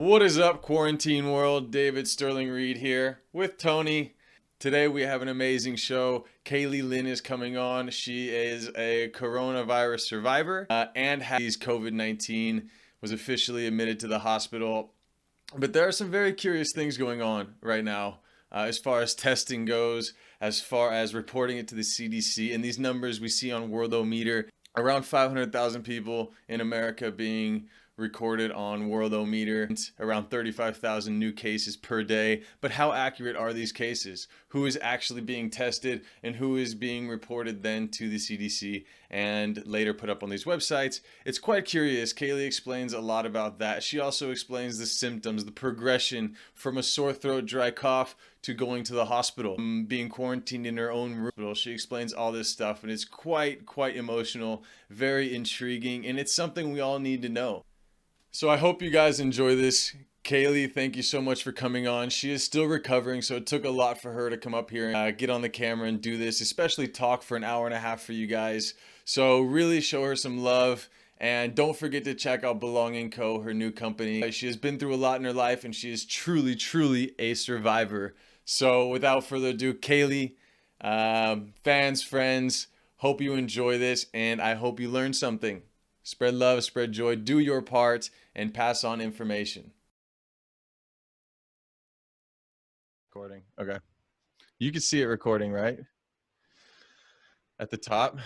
What is up, quarantine world? David Sterling Reed here with Tony. Today we have an amazing show. Kaylie Lynn is coming on. She is a coronavirus survivor and has COVID-19, was officially admitted to the hospital. But there are some very curious things going on right now as far as testing goes, as far as reporting it to the CDC. And these numbers we see on Worldometer, around 500,000 people in America being recorded on Worldometer, around 35,000 new cases per day. But how accurate are these cases? Who is actually being tested and who is being reported then to the CDC and later put up on these websites? It's quite curious. Kaylie explains a lot about that. She also explains the symptoms, the progression from a sore throat, dry cough to going to the hospital, being quarantined in her own room. She explains all this stuff, and it's quite emotional, very intriguing, and it's something we all need to know. So I hope you guys enjoy this. Kaylie, thank you so much for coming on. She is still recovering, so it took a lot for her to come up here and get on the camera and do this, especially talk for an hour and a half for you guys. So really show her some love. And don't forget to check out Belonging Co., her new company. She has been through a lot in her life, and she is truly a survivor. So without further ado, Kaylie, fans, friends, hope you enjoy this, and I hope you learn something. Spread love, spread joy, do your part, and pass on information. Recording. Okay. You can see it recording, right? At the top?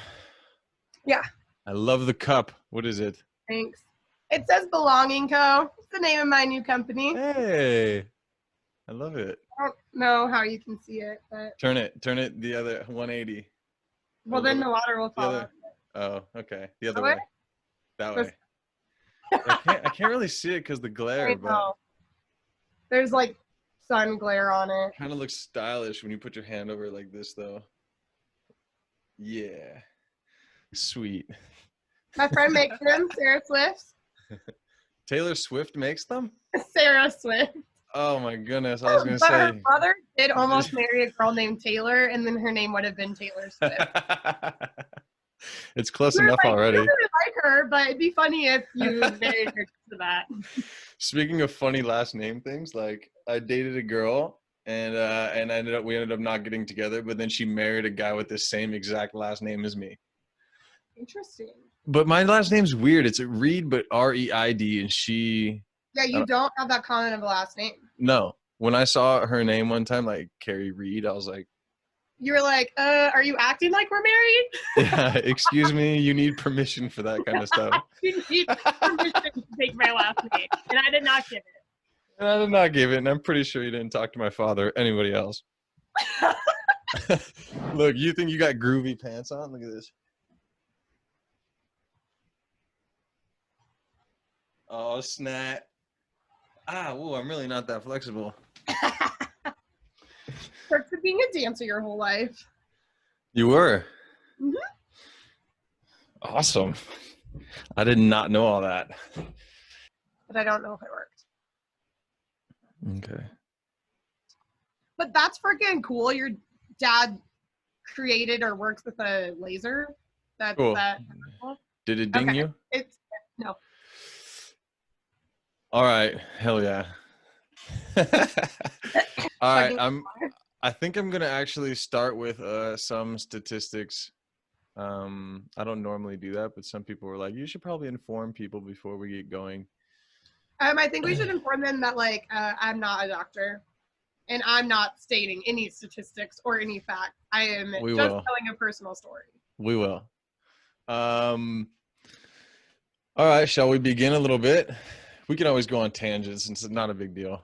Yeah. I love the cup. What is it? Thanks. It says Belonging Co. It's the name of my new company. Hey. I love it. I don't know how you can see it, but Turn it the other 180. well, then the water will fall out. Oh, okay. The other way. That way. I can't really see it because the glare, but there's like sun glare on it. Kind of looks stylish when you put your hand over it like this, though. Yeah. Sweet. My friend makes them, Sarah Swift. Taylor Swift makes them? Sarah Swift. Oh my goodness, I was going to But say. her brother did almost marry a girl named Taylor, and then her name would have been Taylor Swift. It's close enough already. I don't really like her, but it'd be funny if you married her to that. Speaking of funny last name things, like I dated a girl and we ended up not getting together, but then she married a guy with the same exact last name as me. Interesting. But my last name's weird. It's Reed, but R-E-I-D, and she. Yeah, you don't have that common of a last name. No. When I saw her name one time, like Carrie Reed, I was like. You were like, are you acting like we're married? Yeah, excuse me, you need permission for that kind of stuff. You need permission to take my last name, and I did not give it. And I did not give it, and I'm pretty sure you didn't talk to my father or anybody else. Look, you think you got groovy pants on? Look at this. Oh, snap. Whoa, I'm really not that flexible. Perks of being a dancer your whole life. You were? Mm-hmm. Awesome. I did not know all that. But I don't know if it worked. Okay. But that's freaking cool. Your dad created or works with a laser. That's cool. Cool? Did it ding you? It's no. All right. Hell yeah. All right. I think I'm gonna actually start with some statistics. I don't normally do that, but some people were like, "You should probably inform people before we get going." I think we should inform them that I'm not a doctor, and I'm not stating any statistics or any fact. I am telling a personal story. We will. All right. Shall we begin a little bit? We can always go on tangents since it's not a big deal.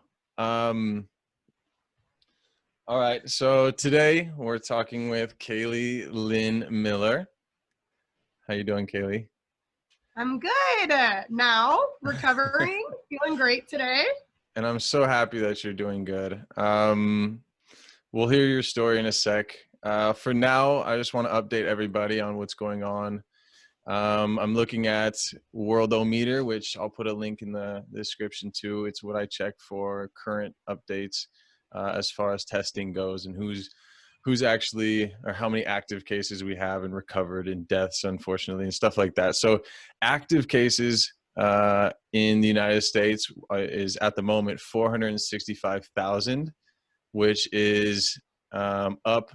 All right, so today we're talking with Kaylie Lynn Miller. How you doing, Kaylie? I'm good. Now, recovering, feeling great today. And I'm so happy that you're doing good. We'll hear your story in a sec. For now, I just want to update everybody on what's going on. I'm looking at Worldometer, which I'll put a link in the description too. It's what I check for current updates. As far as testing goes and who's actually, or how many active cases we have and recovered and deaths, unfortunately, and stuff like that. So active cases in the United States is at the moment 465,000, which is up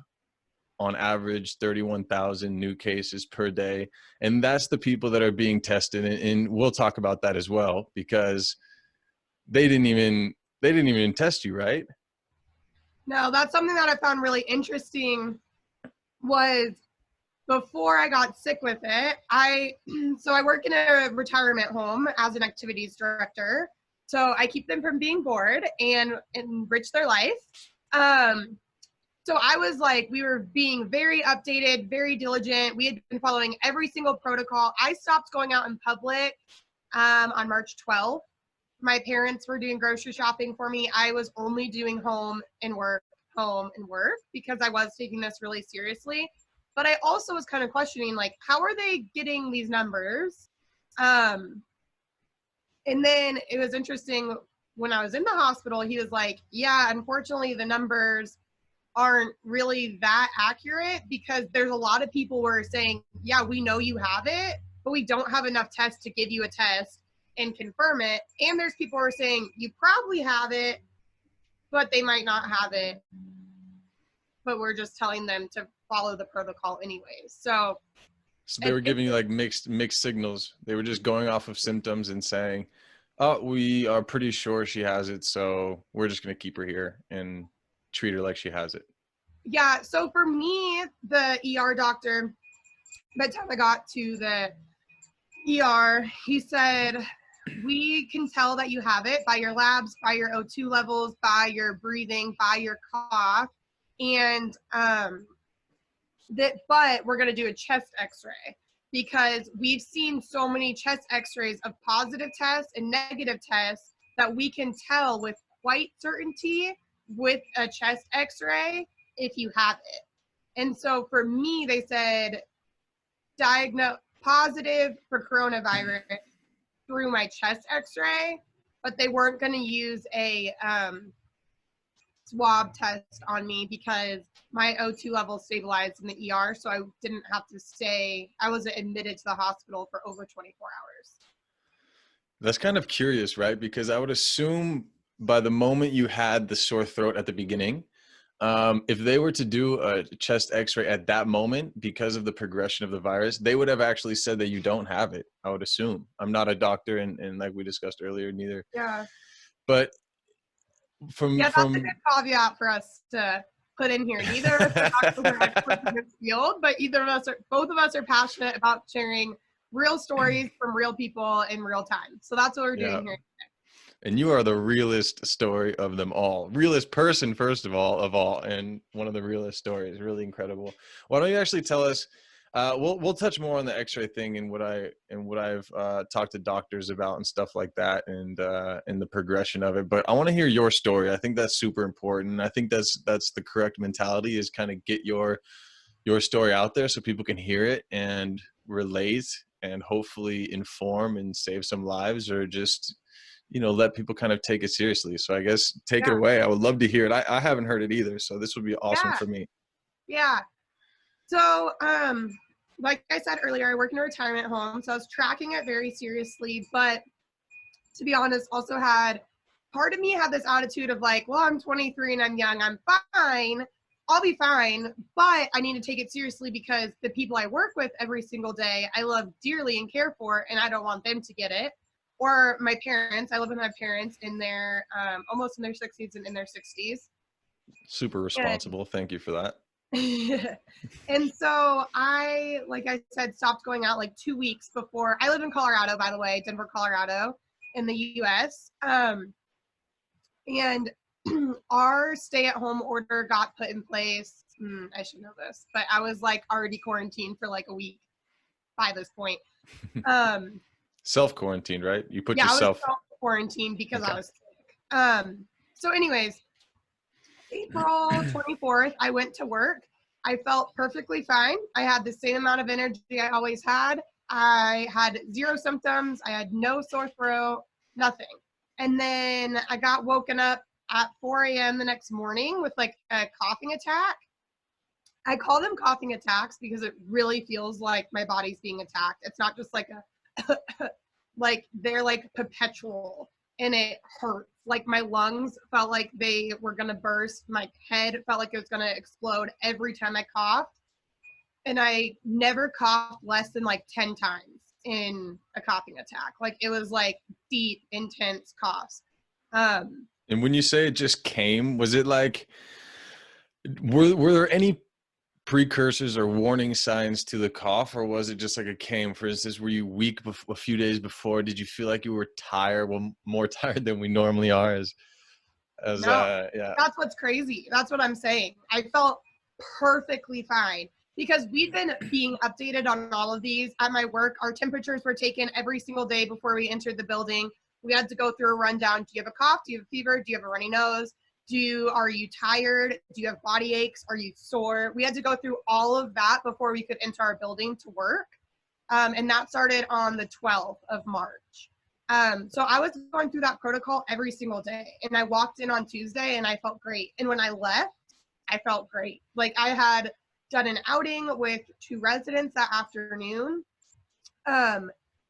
on average 31,000 new cases per day. And that's the people that are being tested. And we'll talk about that as well, because they didn't even test you, right? No, that's something that I found really interesting. Was before I got sick with it, I work in a retirement home as an activities director. So I keep them from being bored and enrich their life. So I was like, we were being very updated, very diligent. We had been following every single protocol. I stopped going out in public on March 12th. My parents were doing grocery shopping for me. I was only doing home and work, because I was taking this really seriously. But I also was kind of questioning, like, how are they getting these numbers? And then it was interesting when I was in the hospital, he was like, yeah, unfortunately, the numbers aren't really that accurate, because there's a lot of people who are saying, yeah, we know you have it, but we don't have enough tests to give you a test and confirm it. And there's people who are saying you probably have it, but they might not have it, but we're just telling them to follow the protocol anyways. So they were giving you like mixed signals. They were just going off of symptoms and saying, oh, we are pretty sure she has it, so we're just going to keep her here and treat her like she has it. Yeah, so for me, the ER doctor, by the time I got to the ER, he said, we can tell that you have it by your labs, by your O2 levels, by your breathing, by your cough, and but we're going to do a chest x-ray, because we've seen so many chest x-rays of positive tests and negative tests that we can tell with quite certainty with a chest x-ray if you have it. And so for me, they said diagnose positive for coronavirus through my chest x-ray, but they weren't going to use a swab test on me because my O2 level stabilized in the ER, so I didn't have to stay. I wasn't admitted to the hospital for over 24 hours. That's kind of curious, right? Because I would assume by the moment you had the sore throat at the beginning, if they were to do a chest x-ray at that moment, because of the progression of the virus, they would have actually said that you don't have it, I would assume. I'm not a doctor, and like we discussed earlier, neither. Yeah. But that's a good caveat for us to put in here. Neither of us are doctors or experts in this field, but both of us are passionate about sharing real stories from real people in real time. So that's what we're doing here today. And you are the realest story of them all. Realest person, first of all, and one of the realest stories. Really incredible. Why don't you actually tell us? We'll touch more on the X-ray thing and what I've talked to doctors about and stuff like that, and the progression of it. But I want to hear your story. I think that's super important. I think that's the correct mentality, is kind of get your story out there so people can hear it and relate and hopefully inform and save some lives, or just let people kind of take it seriously. So I guess take it away. I would love to hear it. I haven't heard it either, so this would be awesome for me. Yeah. So, like I said earlier, I work in a retirement home, so I was tracking it very seriously. But to be honest, also part of me had this attitude of like, well, I'm 23 and I'm young. I'm fine. I'll be fine. But I need to take it seriously because the people I work with every single day, I love dearly and care for, and I don't want them to get it. Or my parents. I live with my parents in their almost in their 60s and in their 60s. Super responsible. Thank you for that. And so I, like I said, stopped going out like 2 weeks before. I live in Colorado, by the way, Denver, Colorado, in the U.S. And our stay-at-home order got put in place. I should know this, but I was like already quarantined for like a week by this point. Self-quarantined, right? You put yourself. I was self-quarantined because I was sick. So anyways, April 24th, I went to work. I felt perfectly fine. I had the same amount of energy I always had. I had zero symptoms. I had no sore throat, nothing. And then I got woken up at 4 a.m. the next morning with like a coughing attack. I call them coughing attacks because it really feels like my body's being attacked. It's not just like a Like they're like perpetual and it hurts. Like my lungs felt like they were going to burst. My head felt like it was going to explode every time I coughed. And I never coughed less than like 10 times in a coughing attack. Like it was like deep, intense coughs. And when you say it just came, was it like, were there any precursors or warning signs to the cough, or was it just like it came? For instance, were you weak a few days before? Did you feel like you were tired? Well, more tired than we normally are No, yeah. that's what's crazy. That's what I'm saying. I felt perfectly fine because we've been being updated on all of these at my work. Our temperatures were taken every single day before we entered the building. We had to go through a rundown. Do you have a cough? Do you have a fever? Do you have a runny nose? Are you tired? Do you have body aches? Are you sore? We had to go through all of that before we could enter our building to work. And that started on the 12th of March. So I was going through that protocol every single day. And I walked in on Tuesday and I felt great. And when I left, I felt great. Like I had done an outing with 2 residents that afternoon,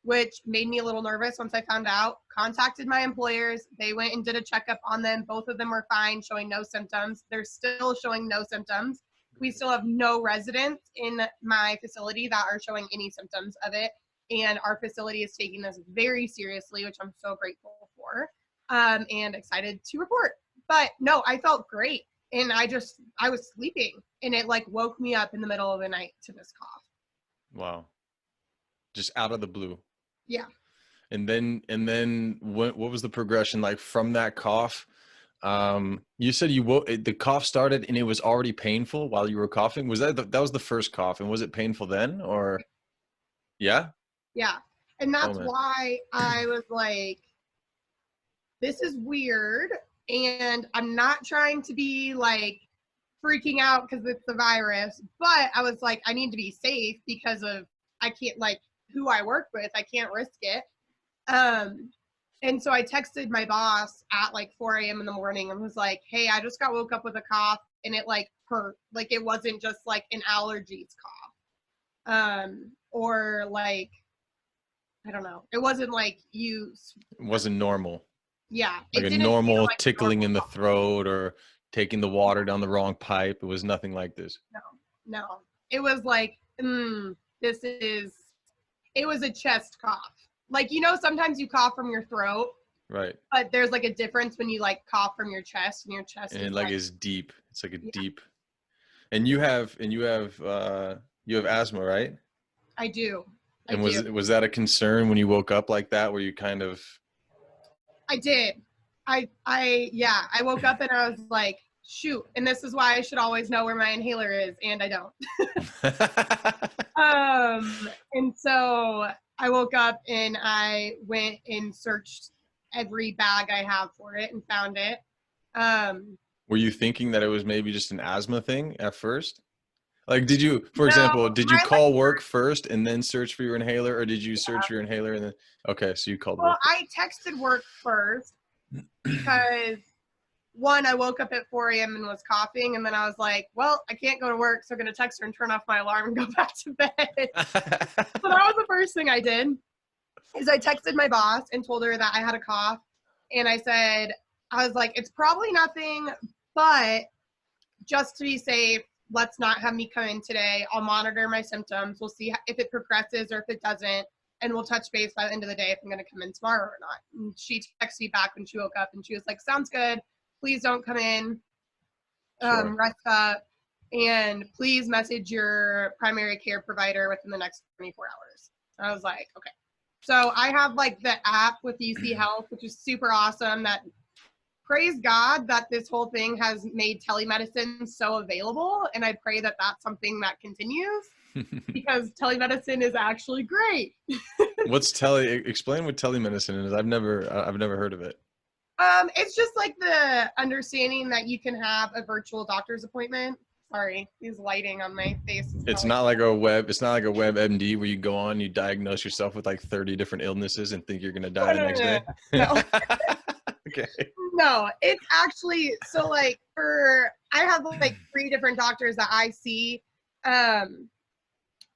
which made me a little nervous once I found out. Contacted my employers. They went and did a checkup on them. Both of them were fine, showing no symptoms. They're still showing no symptoms. We still have no residents in my facility that are showing any symptoms of it. And our facility is taking this very seriously, which I'm so grateful for, and excited to report. But no, I felt great. And I was sleeping and it like woke me up in the middle of the night to this cough. Wow. Just out of the blue. Yeah. And then what was the progression like from that cough? You said the cough started and it was already painful while you were coughing. Was that was the first cough, and was it painful then, or? Yeah. Yeah. And that's man. why I was like, this is weird. And I'm not trying to be like freaking out because it's the virus, but I was like, I need to be safe because of, I can't, like, who I work with, I can't risk it. And so I texted my boss at like 4 a.m. in the morning and was like, hey, I just got woke up with a cough and it like hurt. Like it wasn't just like an allergies cough. Or like, I don't know. It wasn't like It wasn't normal. Yeah. Like It a didn't feel normal like tickling normal in the cough. throat or taking the water down the wrong pipe. It was nothing like this. No. It was like, it was a chest cough. Like, sometimes you cough from your throat. Right. But there's like a difference when you like cough from your chest and your chest And is like it's deep. It's like a deep. And you have asthma, right? I do. And was that a concern when you woke up like that, where you kind of? I did. I woke up and I was like, shoot. And this is why I should always know where my inhaler is, and I don't. And so I woke up and I went and searched every bag I have for it and found it. Were you thinking that it was maybe just an asthma thing at first? Like, did you, for example, did you call work first and then search for your inhaler, or did you search for your inhaler and then? Okay, so you called work. Well, I texted work first because one, I woke up at 4 a.m. and was coughing, and then I was like, well, I can't go to work, so I'm going to text her and turn off my alarm and go back to bed. So that was the first thing I did, is I texted my boss and told her that I had a cough, and I was like, it's probably nothing, but just to be safe, let's not have me come in today. I'll monitor my symptoms. We'll see if it progresses or if it doesn't, and we'll touch base by the end of the day if I'm going to come in tomorrow or not. And she texted me back when she woke up, and she was like, sounds good. Please don't come in. Sure. Rest up. And please message your primary care provider within the next 24 hours. I was like, okay. So I have like the app with UC Health, which is super awesome. That praise God that this whole thing has made telemedicine so available. And I pray that that's something that continues because telemedicine is actually great. Explain what telemedicine is. I've never heard of it. It's just like the understanding that you can have a virtual doctor's appointment. Sorry, these lighting on my face. It's not like a WebMD where you go on, you diagnose yourself with like 30 different illnesses and think you're going to die the next day. No. Okay. No, it's actually, so like I have like 3 different doctors that I see.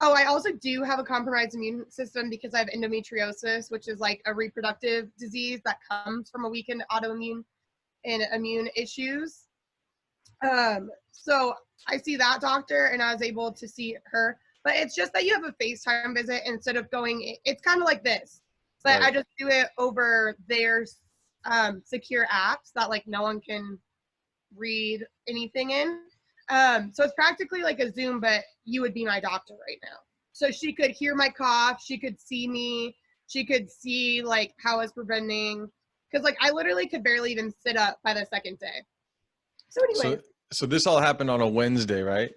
Oh, I also do have a compromised immune system because I have endometriosis, which is like a reproductive disease that comes from a weakened autoimmune and immune issues. So I see that doctor and I was able to see her, but it's just that you have a FaceTime visit instead of going, it's kind of like this, but I Right. just do it over their secure apps that like no one can read anything in. So it's practically like a Zoom, but you would be my doctor right now. So she could hear my cough, she could see me, she could see like how I was preventing, because like I literally could barely even sit up by the second day. So So anyways, so this all happened on a Wednesday, right?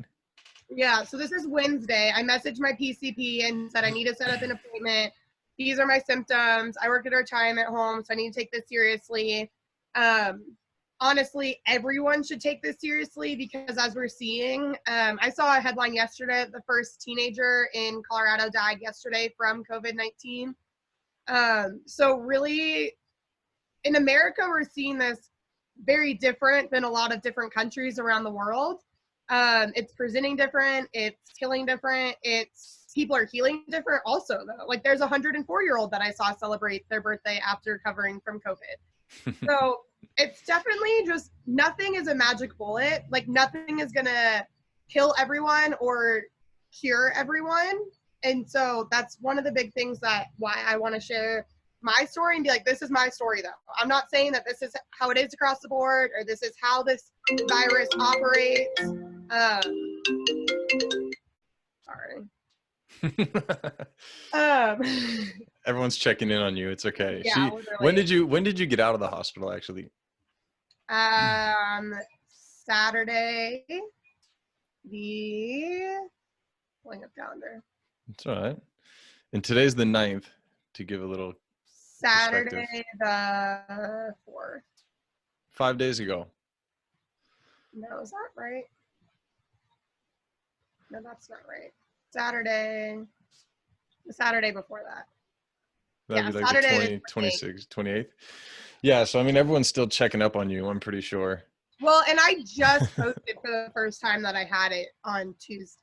yeah, so this is Wednesday. I messaged my PCP and said I need to set up an appointment. These are my symptoms. I work at a retirement home, so I need to take this seriously. Um, Honestly, everyone should take this seriously because as we're seeing, I saw a headline yesterday that the first teenager in Colorado died yesterday from COVID-19. So really, in America, we're seeing this very different than a lot of different countries around the world. It's presenting different, it's killing different, it's people are healing different also though. Like there's a 104-year-old that I saw celebrate their birthday after recovering from COVID. So it's definitely just nothing is a magic bullet. Like nothing is gonna kill everyone or cure everyone. And so that's one of the big things that why I want to share my story and be like, this is my story though. I'm not saying that this is how it is across the board or this is how this virus operates. Sorry. Um, Everyone's checking in on you. It's okay. yeah, When literally. did you get out of the hospital actually? Um, Saturday, the pulling up calendar. It's all right. And today's the 9th to give a little perspective. Saturday the 4th. 5 days ago. No, is that right? No, that's not right. Saturday, the Saturday before that. That'd Yeah, be like the Saturday the 20, 28th. 26th, 28th. Yeah, so I mean everyone's still checking up on you, I'm pretty sure. Well, and I just posted for the first time that I had it on Tuesday.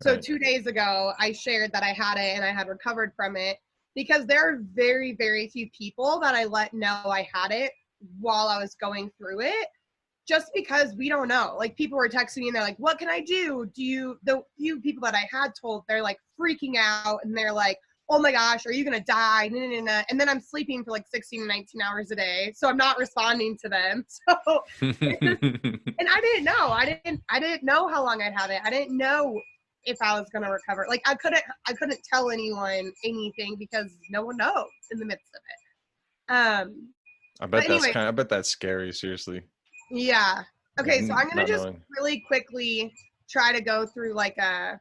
So Right. 2 days ago, I shared that I had it and I had recovered from it because there are very, very few people that I let know I had it while I was going through it. Just because we don't know. Like people were texting me and they're like, what can I do? The few people that I had told, they're like freaking out and they're like, oh my gosh, are you going to die? Nah, nah, nah. And then I'm sleeping for like 16 to 19 hours a day. So I'm not responding to them. So it's just, and I didn't know. I didn't know how long I'd have it. I didn't know if I was going to recover. Like I couldn't tell anyone anything because no one knows in the midst of it. But anyway, I bet that's scary, seriously. yeah. Like Okay, so I'm gonna not just knowing. really quickly try to go through like a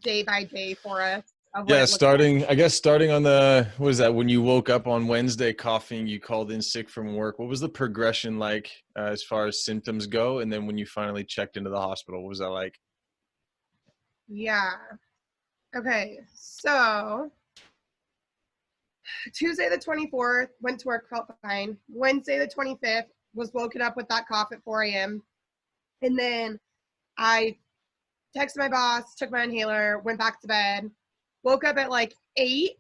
day by day for us of what Yeah, it looks like. starting on the, what is that, when you woke up on Wednesday coughing, you called in sick from work. What was the progression like as far as symptoms go? And then when you finally checked into the hospital, what was that like? Yeah. Okay, so Tuesday the 24th, went to work, felt fine. Wednesday the 25th, was woken up with that cough at 4 a.m. And then I texted my boss, took my inhaler, went back to bed, woke up at like 8,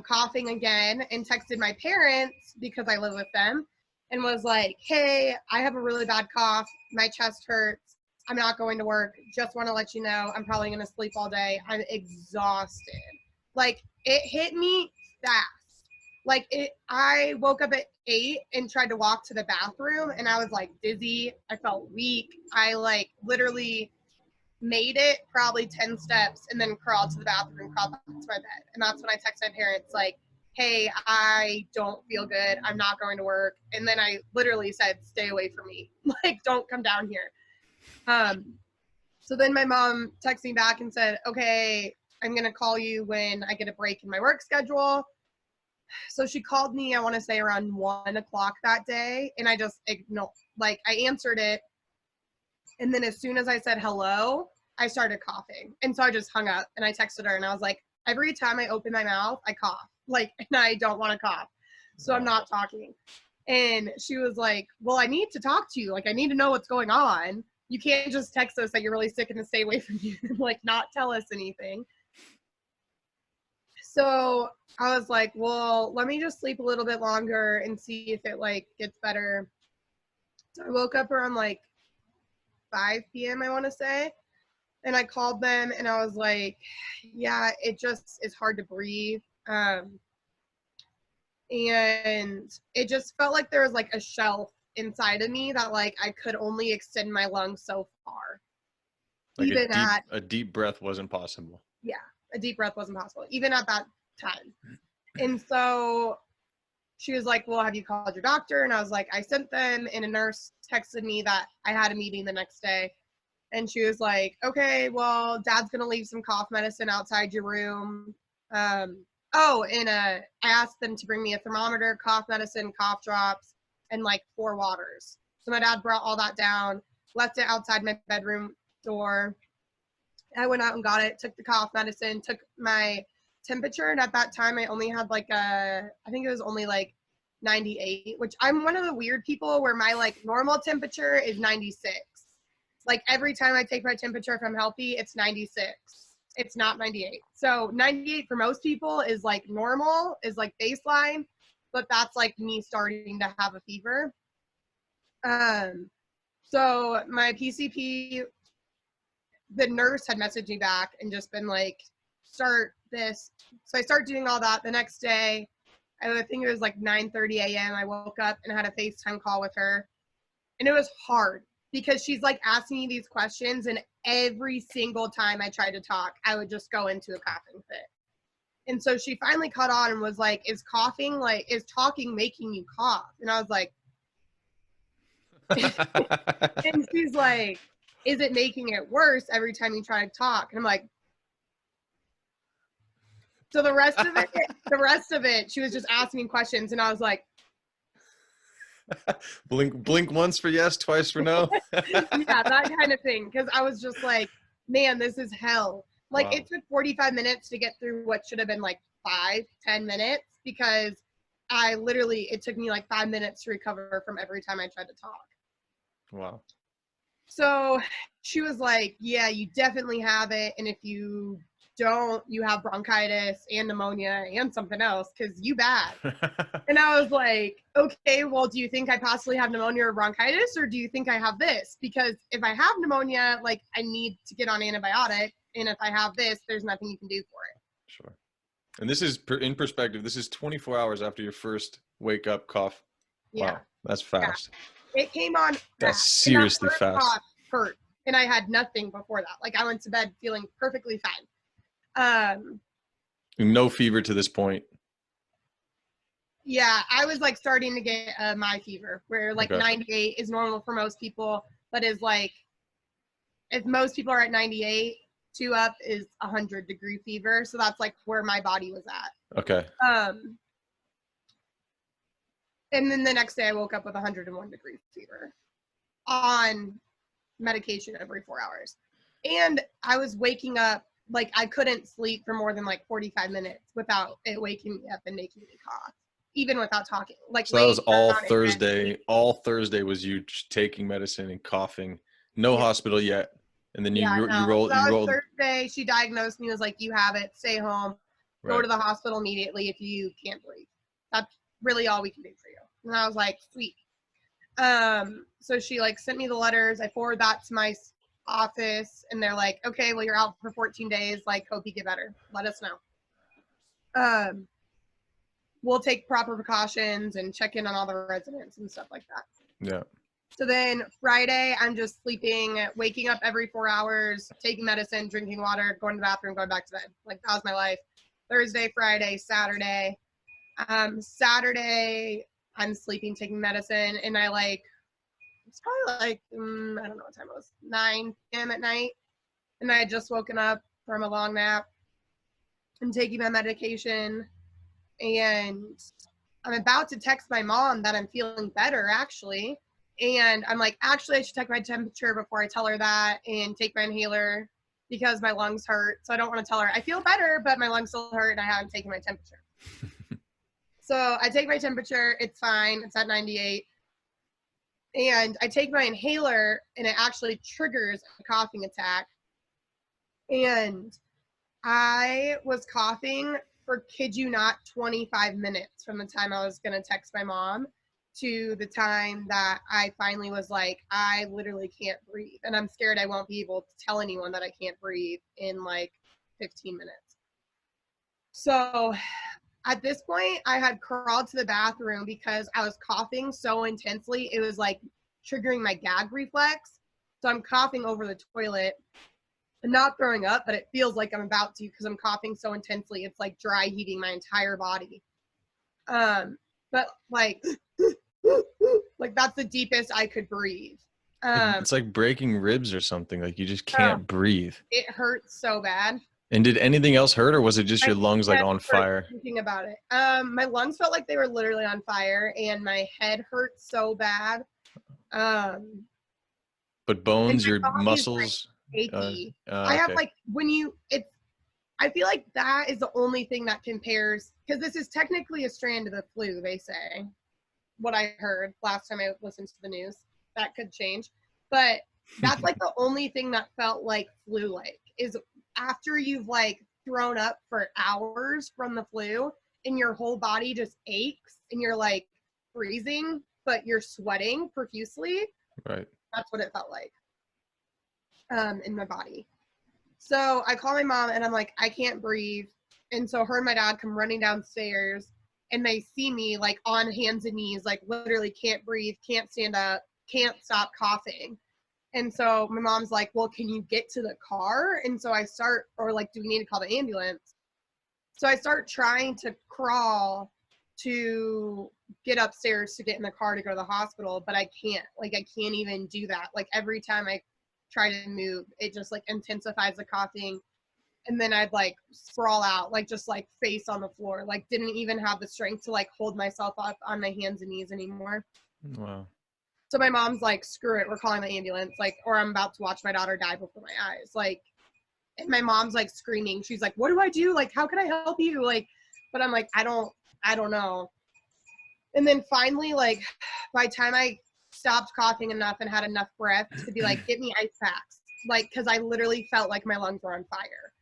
coughing again, and texted my parents because I live with them and was like, hey, I have a really bad cough. My chest hurts. I'm not going to work. Just want to let you know I'm probably going to sleep all day. I'm exhausted. Like it hit me fast. Like I woke up at 8 and tried to walk to the bathroom and I was like dizzy. I felt weak. I like literally made it probably 10 steps and then crawled to the bathroom, crawled back to my bed. And that's when I texted my parents like, hey, I don't feel good. I'm not going to work. And then I literally said, stay away from me. Like, don't come down here. So then my mom texted me back and said, okay, I'm going to call you when I get a break in my work schedule. So she called me, I want to say around 1 o'clock that day. And I just ignored, like I answered it. And then as soon as I said hello, I started coughing. And so I just hung up and I texted her and I was like, every time I open my mouth, I cough. Like, and I don't want to cough. So I'm not talking. And she was like, well, I need to talk to you. Like, I need to know what's going on. you can't just text us that you're really sick and to stay away from you and like not tell us anything. So I was like, well, let me just sleep a little bit longer and see if it like gets better. So I woke up around like 5 p.m. I want to say, and I called them and I was like, yeah, it just is hard to breathe. And it just felt like there was like a shelf inside of me that like I could only extend my lungs so far. Like Even a deep breath wasn't possible. Yeah, a deep breath wasn't possible, even at that time. And so she was like, well, have you called your doctor? And I was like, I sent them, and a nurse texted me that I had a meeting the next day. And she was like, okay, well, Dad's going to leave some cough medicine outside your room. I asked them to bring me a thermometer, cough medicine, cough drops, and like 4 waters. So my dad brought all that down, left it outside my bedroom door. I went out and got it, took the cough medicine, took my temperature. And at that time, I only had I think it was only like 98, which I'm one of the weird people where my like normal temperature is 96. Like every time I take my temperature, if I'm healthy, it's 96. It's not 98. So 98 for most people is like normal, is like baseline, but that's like me starting to have a fever. So my PCP, the nurse had messaged me back and just been like, start this. So I start doing all that. The next day, I think it was like 9:30 a.m. I woke up and had a FaceTime call with her. And it was hard because she's like asking me these questions, and every single time I tried to talk, I would just go into a coughing fit. And so she finally caught on and was like, is talking making you cough? And I was like, and she's like, is it making it worse every time you try to talk? And I'm like, so the rest of it, she was just asking me questions, and I was like, blink once for yes, twice for no. yeah, that kind of thing. Because I was just like, man, this is hell. Like, wow. It took 45 minutes to get through what should have been like 5-10 minutes, because it took me like 5 minutes to recover from every time I tried to talk. Wow. So she was like, yeah, you definitely have it. And if you don't, you have bronchitis and pneumonia and something else, because you bad. And I was like, okay, well, do you think I possibly have pneumonia or bronchitis, or do you think I have this? Because if I have pneumonia, like, I need to get on antibiotic. And if I have this, there's nothing you can do for it. Sure. And this is, in perspective, this is 24 hours after your first wake up cough. Yeah. Wow, that's fast. Yeah. It came on fast. That's seriously fast. Cough hurt, and I had nothing before that. Like, I went to bed feeling perfectly fine. No fever to this point. Yeah, I was like starting to get my fever, where like 98 is normal for most people, but is like, if most people are at 98, 2 up is 100-degree fever. So that's like where my body was at. Okay. And then the next day I woke up with 101-degree fever on medication every 4 hours. And I was waking up, like, I couldn't sleep for more than like 45 minutes without it waking me up and making me cough, even without talking. Like, so that was all Thursday. All Thursday was you taking medicine and coughing. No hospital yet. And then you rolled. Thursday, she diagnosed me, was like, you have it, stay home, go to the hospital immediately if you can't breathe. That's really all we can do for you. And I was like, sweet. So she like sent me the letters. I forwarded that to my office, and they're like, okay, well, you're out for 14 days. Like, hope you get better. Let us know. We'll take proper precautions and check in on all the residents and stuff like that. Yeah. So then Friday, I'm just sleeping, waking up every 4 hours, taking medicine, drinking water, going to the bathroom, going back to bed. Like, that was my life. Thursday, Friday, Saturday. Saturday, I'm sleeping, taking medicine, and it's probably like, I don't know what time it was, 9 p.m. at night. And I had just woken up from a long nap and taking my medication. And I'm about to text my mom that I'm feeling better, actually. And I'm like, actually, I should check my temperature before I tell her that and take my inhaler because my lungs hurt. So I don't want to tell her I feel better, but my lungs still hurt and I haven't taken my temperature. So I take my temperature. It's fine. It's at 98. And I take my inhaler and it actually triggers a coughing attack. And I was coughing for, kid you not, 25 minutes from the time I was going to text my mom to the time that I finally was like, I literally can't breathe. And I'm scared I won't be able to tell anyone that I can't breathe in like 15 minutes. So at this point, I had crawled to the bathroom because I was coughing so intensely. It was like triggering my gag reflex. So I'm coughing over the toilet. I'm not throwing up, but it feels like I'm about to because I'm coughing so intensely. It's like dry heaving my entire body. But like that's the deepest I could breathe. It's like breaking ribs or something. Like you just can't breathe. It hurts so bad. And did anything else hurt, or was it just your lungs like on fire? Thinking about it, my lungs felt like they were literally on fire, and my head hurt so bad. But bones, your muscles, like achy. I have like I feel like that is the only thing that compares, because this is technically a strand of the flu, they say. What I heard last time I listened to the news. That could change. But that's like the only thing that felt like flu-like, is after you've like thrown up for hours from the flu and your whole body just aches and you're like freezing, but you're sweating profusely. Right. That's what it felt like in my body. So I call my mom and I'm like, I can't breathe. And so her and my dad come running downstairs and they see me like on hands and knees, like literally can't breathe, can't stand up, can't stop coughing. And so my mom's like, well, can you get to the car? And so I start, or like, do we need to call the ambulance? So I start trying to crawl to get upstairs to get in the car to go to the hospital, but I can't. Like, I can't even do that. Like, every time I try to move, it just like intensifies the coughing. And then I'd like sprawl out, like just like face on the floor, like didn't even have the strength to like hold myself up on my hands and knees anymore. Wow. So my mom's like, screw it, we're calling the ambulance, like, or I'm about to watch my daughter die before my eyes. Like, and my mom's like screaming. She's like, what do I do? Like, how can I help you? Like, but I'm like, I don't know. And then finally, like, by the time I stopped coughing enough and had enough breath to be like, get me ice packs. Like, cause I literally felt like my lungs were on fire.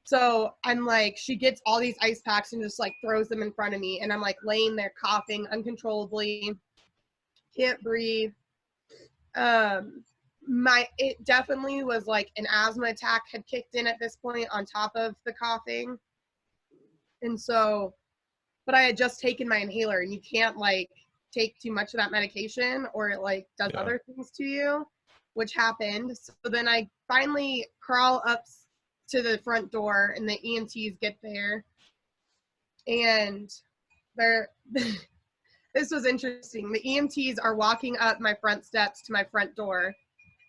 So I'm like, she gets all these ice packs and just like throws them in front of me. And I'm like laying there coughing uncontrollably. Can't breathe. It definitely was like an asthma attack had kicked in at this point on top of the coughing. And so, but I had just taken my inhaler, and you can't like take too much of that medication or it like does other things to you, which happened. So then I finally crawl up to the front door and the EMTs get there, and they're this was interesting. The EMTs are walking up my front steps to my front door,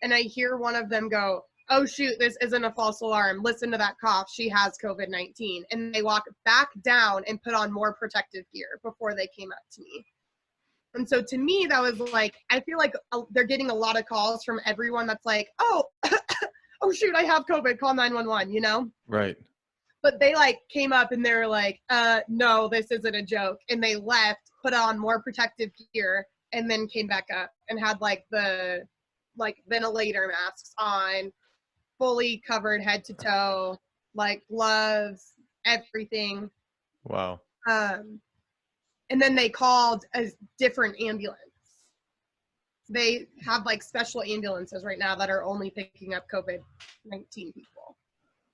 and I hear one of them go, oh shoot, this isn't a false alarm. Listen to that cough. She has COVID-19. And they walk back down and put on more protective gear before they came up to me. And so to me, that was like, I feel like they're getting a lot of calls from everyone that's like, oh, oh shoot, I have COVID, call 911, you know? Right. But they like came up and they were like, no, this isn't a joke. And they left, put on more protective gear, and then came back up and had like the like ventilator masks on, fully covered head to toe, like gloves, everything. Wow. And then they called a different ambulance. They have like special ambulances right now that are only picking up COVID-19 people.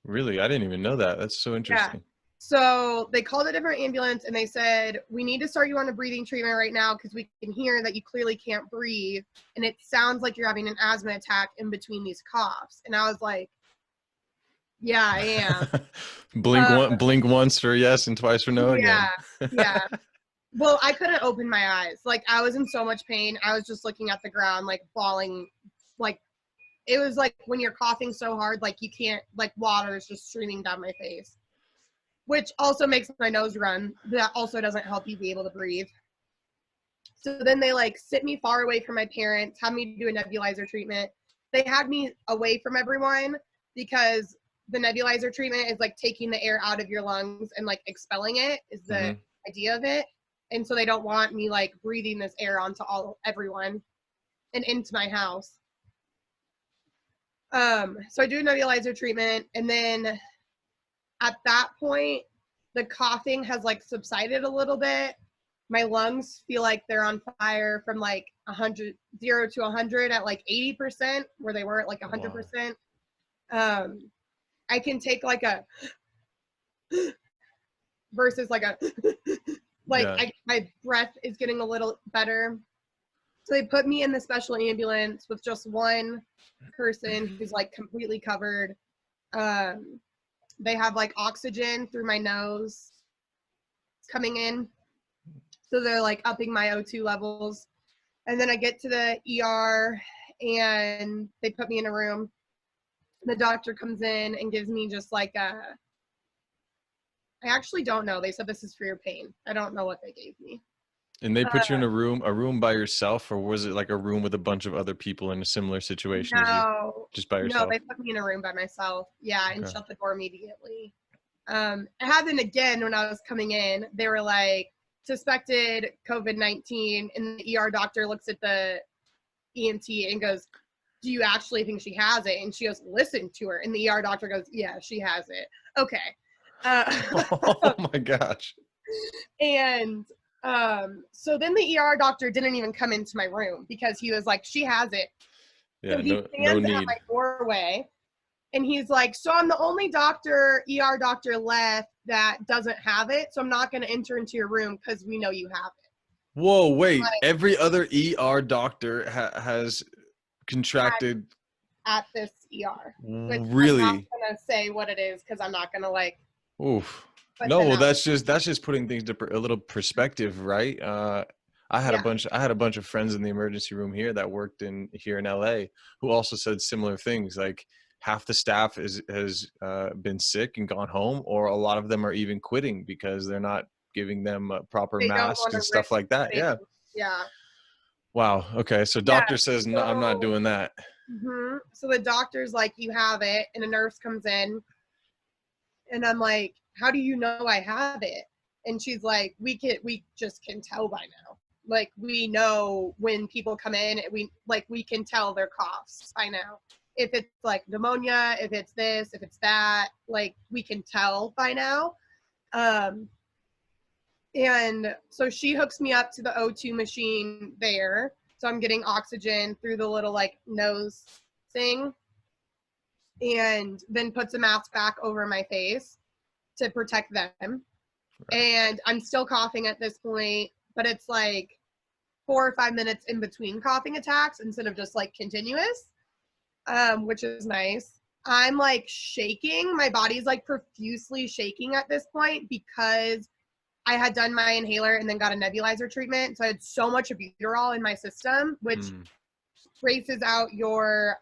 Really? I didn't even know that. That's so interesting. Yeah. So they called a different ambulance and they said, we need to start you on a breathing treatment right now because we can hear that you clearly can't breathe. And it sounds like you're having an asthma attack in between these coughs. And I was like, yeah, I am. Blink once for yes and twice for no again. Yeah. Well, I couldn't open my eyes. Like, I was in so much pain. I was just looking at the ground, like bawling. Like, it was like when you're coughing so hard, like you can't, like water is just streaming down my face, which also makes my nose run. That also doesn't help you be able to breathe. So then they like sit me far away from my parents, have me do a nebulizer treatment. They had me away from everyone because the nebulizer treatment is like taking the air out of your lungs and like expelling it is the idea of it. And so they don't want me like breathing this air onto everyone. and into my house. So I do a nebulizer treatment, and then at that point, the coughing has like subsided a little bit. My lungs feel like they're on fire from like 0 to 100 at like 80%, where they were at like 100%. I can take like a versus like a like Yeah. my breath is getting a little better. So they put me in the special ambulance with just one person who's like completely covered. They have like oxygen through my nose coming in. So they're like upping my O2 levels. And then I get to the ER and they put me in a room. The doctor comes in and gives me just like I actually don't know. They said this is for your pain. I don't know what they gave me. And they put you in a room by yourself, or was it like a room with a bunch of other people in a similar situation as you, just by No, yourself? they put me in a room by myself. Yeah, and Okay. shut the door immediately. It happened again when I was coming in. They were like, suspected COVID-19, and the ER doctor looks at the EMT and goes, do you actually think she has it? And she goes, listen to her. And the ER doctor goes, yeah, she has it. Okay. Oh my gosh. And so then the ER doctor didn't even come into my room because he was like, she has it. Yeah, So he no stands at need. my doorway and he's like, so I'm the only ER doctor left that doesn't have it. So I'm not going to enter into your room because we know you have it. Whoa, wait. Like, Every other ER doctor has contracted. at this ER, which I'm not Really? going to say what it is because I'm not going to like Oof. put No, them well, out. that's just putting things to a little perspective, right? I had Yeah. I had a bunch of friends in the emergency room here that worked here in LA who also said similar things. Like half the staff has been sick and gone home, or a lot of them are even quitting because they're not giving them proper They don't masks want to and stuff risk like that. putting, Yeah. yeah. Wow. Okay. So Yeah. doctor says, no, I'm not doing that. So the doctor's like, you have it, and a nurse comes in, and I'm like, how do you know I have it? And she's like, we just can tell by now. Like, we know when people come in, we can tell their coughs by now. If it's like pneumonia, if it's this, if it's that, like we can tell by now. And so she hooks me up to the O2 machine there. So I'm getting oxygen through the little like nose thing, and then puts a mask back over my face to protect them. Right. And I'm still coughing at this point, but it's like 4 or 5 minutes in between coughing attacks instead of just like continuous, which is nice. I'm like shaking. My body's like profusely shaking at this point because I had done my inhaler and then got a nebulizer treatment. So I had so much albuterol in my system, which races out your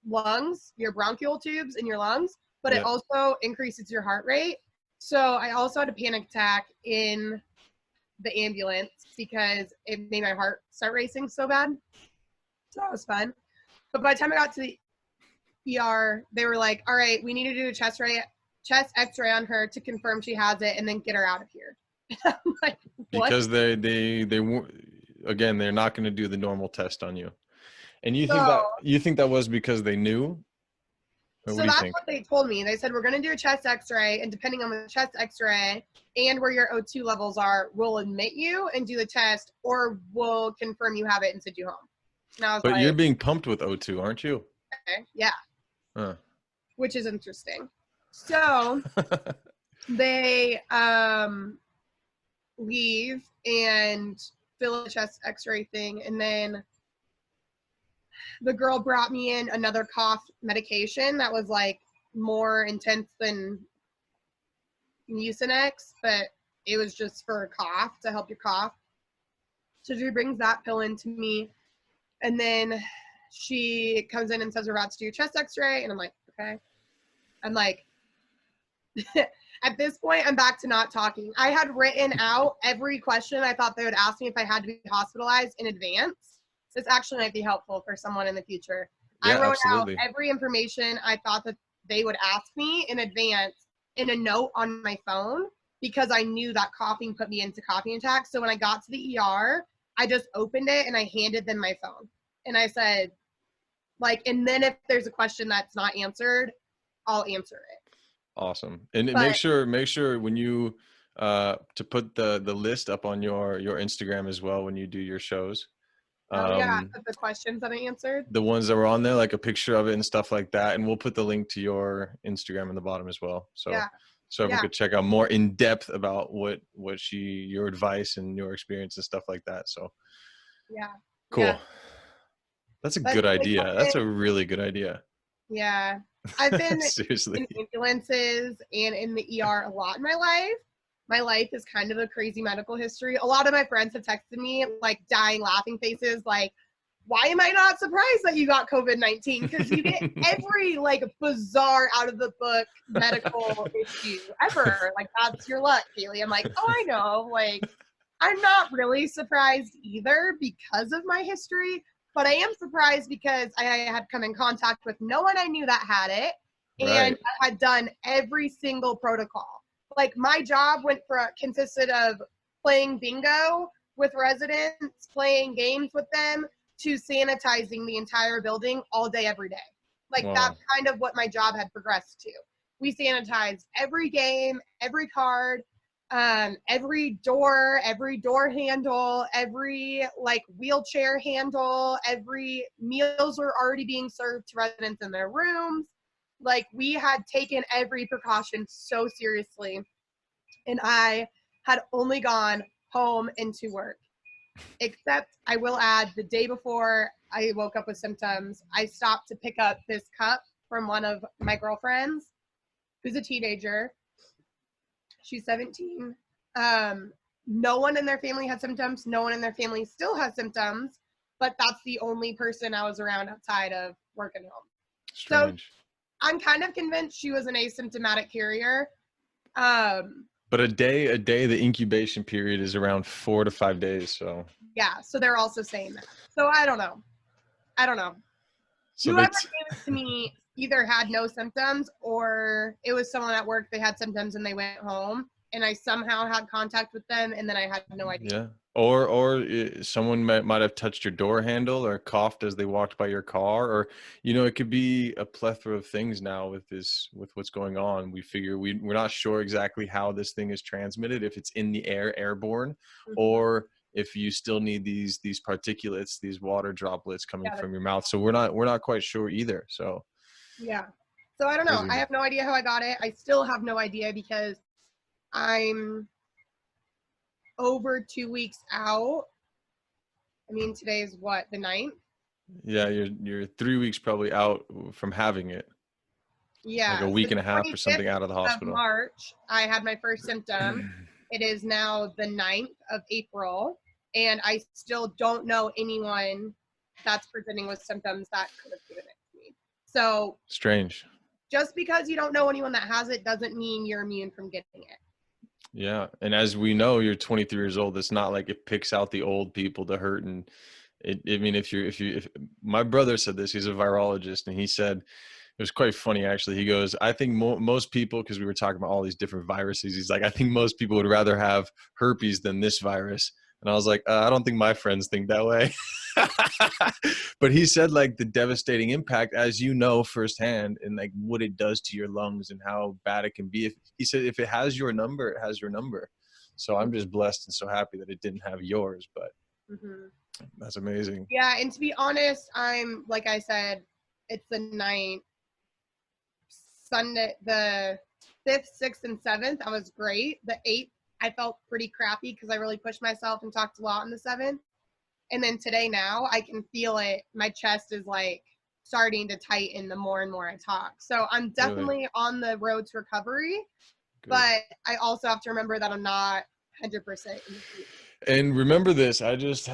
lungs, your bronchial tubes in your lungs, but it also increases your heart rate. So I also had a panic attack in the ambulance because it made my heart start racing so bad. So that was fun. But by the time I got to the ER, they were like, all right, we need to do a chest x-ray on her to confirm she has it and then get her out of here. I'm like, what? Because they again, they're not going to do the normal test on you. And you think that was because they knew? Or So what do you that's think? what they told me. They said, we're going to do a chest x-ray, and depending on the chest x-ray and where your O2 levels are, we'll admit you and do the test, or we'll confirm you have it and send you home. And I was But like, you're being pumped with O2, aren't you? okay, yeah. Huh. Which is interesting. So they leave and fill a chest x-ray thing, and then the girl brought me in another cough medication that was like more intense than Mucinex, but it was just for a cough, to help your cough. So she brings that pill into me, and then she comes in and says, we're about to do your chest x-ray, and I'm like, okay. I'm like, at this point, I'm back to not talking. I had written out every question I thought they would ask me if I had to be hospitalized in advance. This actually might be helpful for someone in the future. Yeah, I wrote absolutely. out every information I thought that they would ask me in advance in a note on my phone, because I knew that coughing put me into coughing attacks. So when I got to the ER, I just opened it and I handed them my phone. And I said, like, and then if there's a question that's not answered, I'll answer it. Awesome. And But make sure when you to put the list up on your Instagram as well when you do your shows. oh yeah, Um, the questions that I answered. the ones that were on there, like a picture of it and stuff like that. And we'll put the link to your Instagram in the bottom as well. Yeah. So everyone Yeah. could check out more in depth about what your advice and your experience and stuff like that. So Yeah. cool. Yeah. That's a But good like, idea. That's a really good idea. yeah. I've been Seriously. in ambulances and in the ER a lot in my life. My life is kind of a crazy medical history. A lot of my friends have texted me like dying laughing faces, like, why am I not surprised that you got COVID-19? Because you get every like bizarre out of the book medical issue ever. Like, that's your luck, Kaylee. I'm like, oh, I know. Like, I'm not really surprised either because of my history, but I am surprised because I had come in contact with no one I knew that had it, and Right. I had done every single protocol. Like, my job consisted of playing bingo with residents, playing games with them, to sanitizing the entire building all day, every day. Like, Wow. that's kind of what my job had progressed to. We sanitized every game, every card, every door handle, every like wheelchair handle, every meals were already being served to residents in their rooms. Like, we had taken every precaution so seriously, and I had only gone home and to work. Except, I will add, the day before I woke up with symptoms, I stopped to pick up this cup from one of my girlfriends who's a teenager. She's 17. No one in their family had symptoms. No one in their family still has symptoms, but that's the only person I was around outside of work and home. So Strange. I'm kind of convinced she was an asymptomatic carrier. Um, But a day, the incubation period is around 4 to 5 days. So, yeah, so they're also saying that. So I don't know. I don't know. so Whoever that's, gave it to me either had no symptoms, or it was someone at work, they had symptoms and they went home, and I somehow had contact with them, and then I had no idea. yeah. Or someone might have touched your door handle or coughed as they walked by your car, or, it could be a plethora of things now with what's going on. We figure we're not sure exactly how this thing is transmitted, if it's in the air, airborne, Mhm. or if you still need these particulates, these water droplets coming Yeah, from your mouth. So we're not quite sure either. So yeah. So I don't know. I crazy. have no idea how I got it. I still have no idea because I'm over 2 weeks out. I mean, today's what, the 9th? Yeah, you're 3 weeks probably out from having it, like a Yeah. So week the and a half or 25th something out of the of hospital. March, I had my first symptom. It is now the 9th of April, and I still don't know anyone that's presenting with symptoms that could have given it to me. So Strange. just because you don't know anyone that has it doesn't mean you're immune from getting it. Yeah, and as we know, you're 23 years old. It's not like it picks out the old people to hurt. And I mean, if my brother said this, he's a virologist, and he said it was quite funny actually. He goes, I think most people, because we were talking about all these different viruses, he's like, I think most people would rather have herpes than this virus. And I was like, I don't think my friends think that way. But he said, like, the devastating impact, as you know firsthand, and like what it does to your lungs and how bad it can be. If he said, if it has your number, it has your number. So I'm just blessed and so happy that it didn't have yours. But Mm-hmm. that's amazing. Yeah, and to be honest, I'm, like I said, it's the 9th. Sunday, the 5th, 6th, and 7th, I was great. The 8th, I felt pretty crappy because I really pushed myself and talked a lot on the 7th. And then today, now I can feel it. My chest is like starting to tighten the more and more I talk. So I'm Really definitely on the road to recovery, good. but I also have to remember that I'm not 100% in the field. And remember this, I just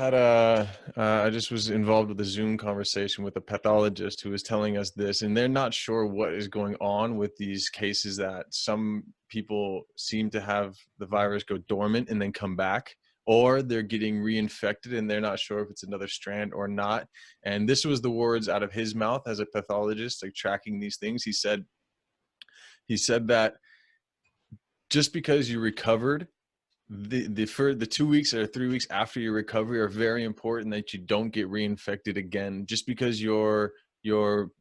was involved with a Zoom conversation with a pathologist who was telling us this, and they're not sure what is going on with these cases, that some people seem to have the virus go dormant and then come back, or they're getting reinfected and they're not sure if it's another strand or not. And this was the words out of his mouth as a pathologist, like tracking these things. He said that just because you recovered, the 2 weeks or 3 weeks after your recovery are very important, that you don't get reinfected again, just because your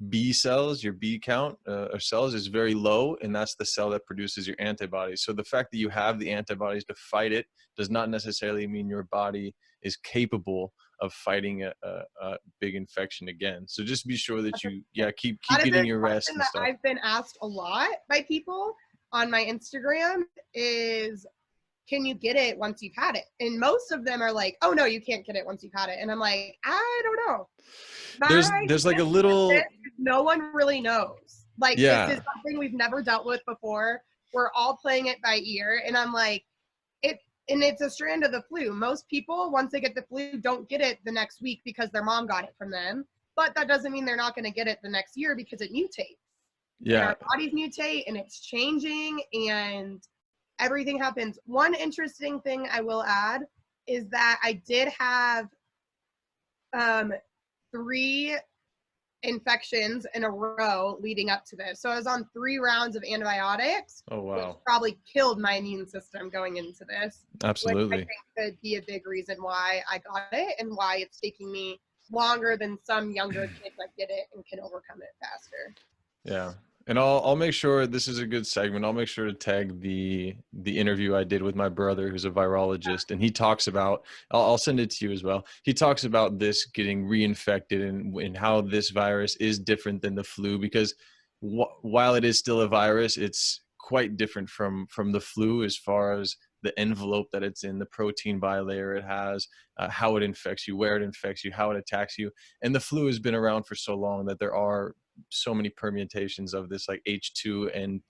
B cells, your B count or cells is very low, and that's the cell that produces your antibodies. So the fact that you have the antibodies to fight it does not necessarily mean your body is capable of fighting a big infection again. So just be sure that you keep That is getting a your rest question and that stuff. I've been asked a lot by people on my Instagram is, can you get it once you've had it? And most of them are like, oh no, you can't get it once you've had it. And I'm like, I don't know. There's like a little, No one really knows. Like, this is yeah. something we've never dealt with before. We're all playing it by ear. And I'm like, and it's a strand of the flu. Most people, once they get the flu, don't get it the next week because their mom got it from them. But that doesn't mean they're not going to get it the next year, because it mutates. And Yeah. our bodies mutate, and it's changing, and everything happens. One interesting thing I will add is that I did have 3 infections in a row leading up to this. So I was on 3 rounds of antibiotics, Oh, which wow. probably killed my immune system going into this, which I Absolutely. think could be a big reason why I got it and why it's taking me longer than some younger kids that get it and can overcome it faster. Yeah. And I'll make sure this is a good segment. I'll make sure to tag the interview I did with my brother, who's a virologist, and he talks about, I'll send it to you as well. He talks about this getting reinfected, and how this virus is different than the flu, because while it is still a virus, it's quite different from the flu as far as the envelope that it's in, the protein bilayer it has, how it infects you, where it infects you, how it attacks you. And the flu has been around for so long that there are so many permutations of this, like H2N6,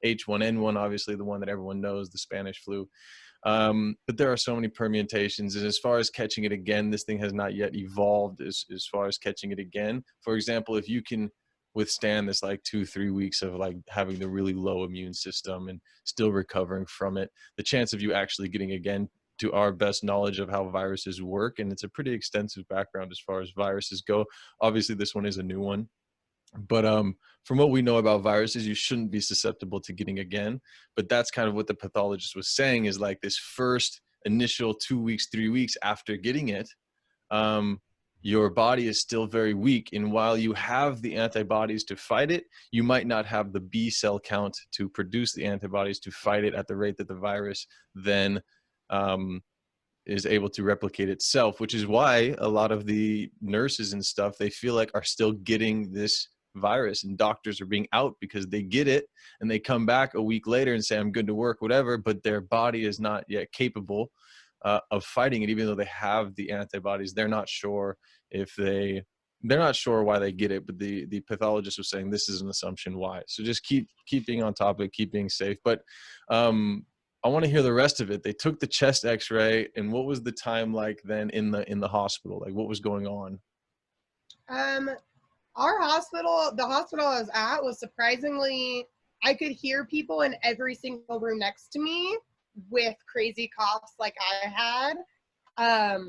H1N1, obviously the one that everyone knows, the Spanish flu. But there are so many permutations, and as far as catching it again, this thing has not yet evolved as far as catching it again. For example, if you can withstand this like 2-3 weeks of like having the really low immune system and still recovering from it, the chance of you actually getting again, to our best knowledge of how viruses work, and it's a pretty extensive background as far as viruses go. Obviously this one is a new one, but from what we know about viruses, you shouldn't be susceptible to getting again. But that's kind of what the pathologist was saying, is like this first initial 2 weeks, 3 weeks after getting it, um, your body is still very weak. And while you have the antibodies to fight it, you might not have the B cell count to produce the antibodies to fight it at the rate that the virus then is able to replicate itself, which is why a lot of the nurses and stuff, they feel like, are still getting this virus, and doctors are being out because they get it and they come back a week later and say, I'm good to work, whatever, but their body is not yet capable of fighting it. Even though they have the antibodies, they're not sure if they're not sure why they get it, but the pathologist was saying this is an assumption why. So just keep being on top of it, keep being safe. But I want to hear the rest of it. They took the chest x-ray, and what was the time like then in the hospital? Like, what was going on? Our hospital, the hospital I was at, was surprisingly, I could hear people in every single room next to me with crazy coughs like I had.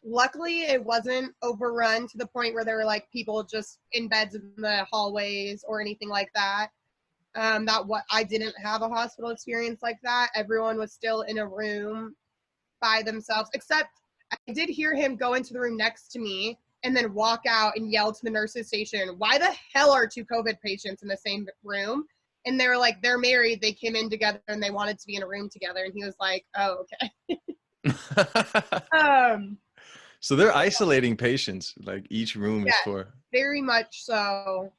Luckily, it wasn't overrun to the point where there were like people just in beds in the hallways or anything like that. I didn't have a hospital experience like that. Everyone was still in a room by themselves, except I did hear him go into the room next to me and then walk out and yell to the nurses station, why the hell are 2 COVID patients in the same room? And they were like, they're married, they came in together and they wanted to be in a room together. And he was like, oh, okay. um, So they're isolating patients, like each room is yeah, for. very much so.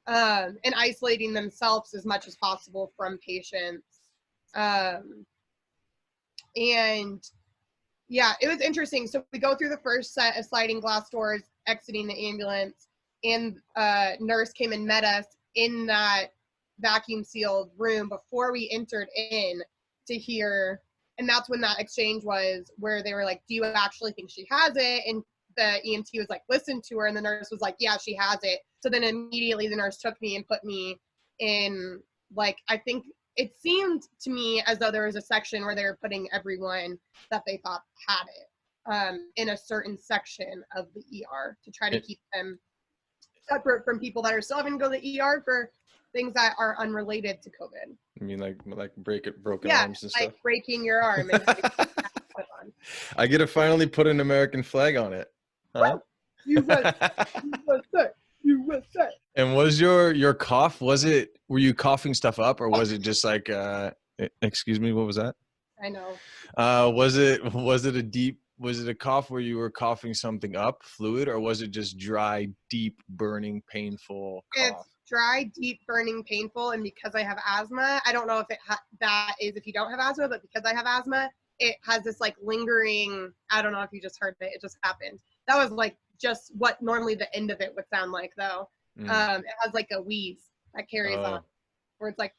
And isolating themselves as much as possible from patients. And yeah, it was interesting. So we go through the first set of sliding glass doors, exiting the ambulance, and a nurse came and met us in that vacuum sealed room before we entered in to hear. And that's when that exchange was, where they were like, do you actually think she has it? And the EMT was like, listen to her. And the nurse was like, yeah, she has it. So then immediately the nurse took me and put me in, like, I think it seemed to me as though there was a section where they were putting everyone that they thought had it in a certain section of the ER to try to keep them separate from people that are still having to go to the ER for things that are unrelated to COVID. I mean, like broken Yeah, arms and like stuff. breaking your arm and having to put on. I get to finally put an American flag on it, huh? USA, USA. And was your cough? Were you coughing stuff up, or was it just like? Excuse me, what was that? I know. Was it a cough where you were coughing something up, fluid, or was it just dry, deep, burning, painful cough? It's dry, deep, burning, painful, and because I have asthma, I don't know if that is if you don't have asthma, but because I have asthma, it has this like lingering. I don't know if you just heard it. It just happened. That was like just what normally the end of it would sound like, though. It has like a wheeze that carries on, where it's like,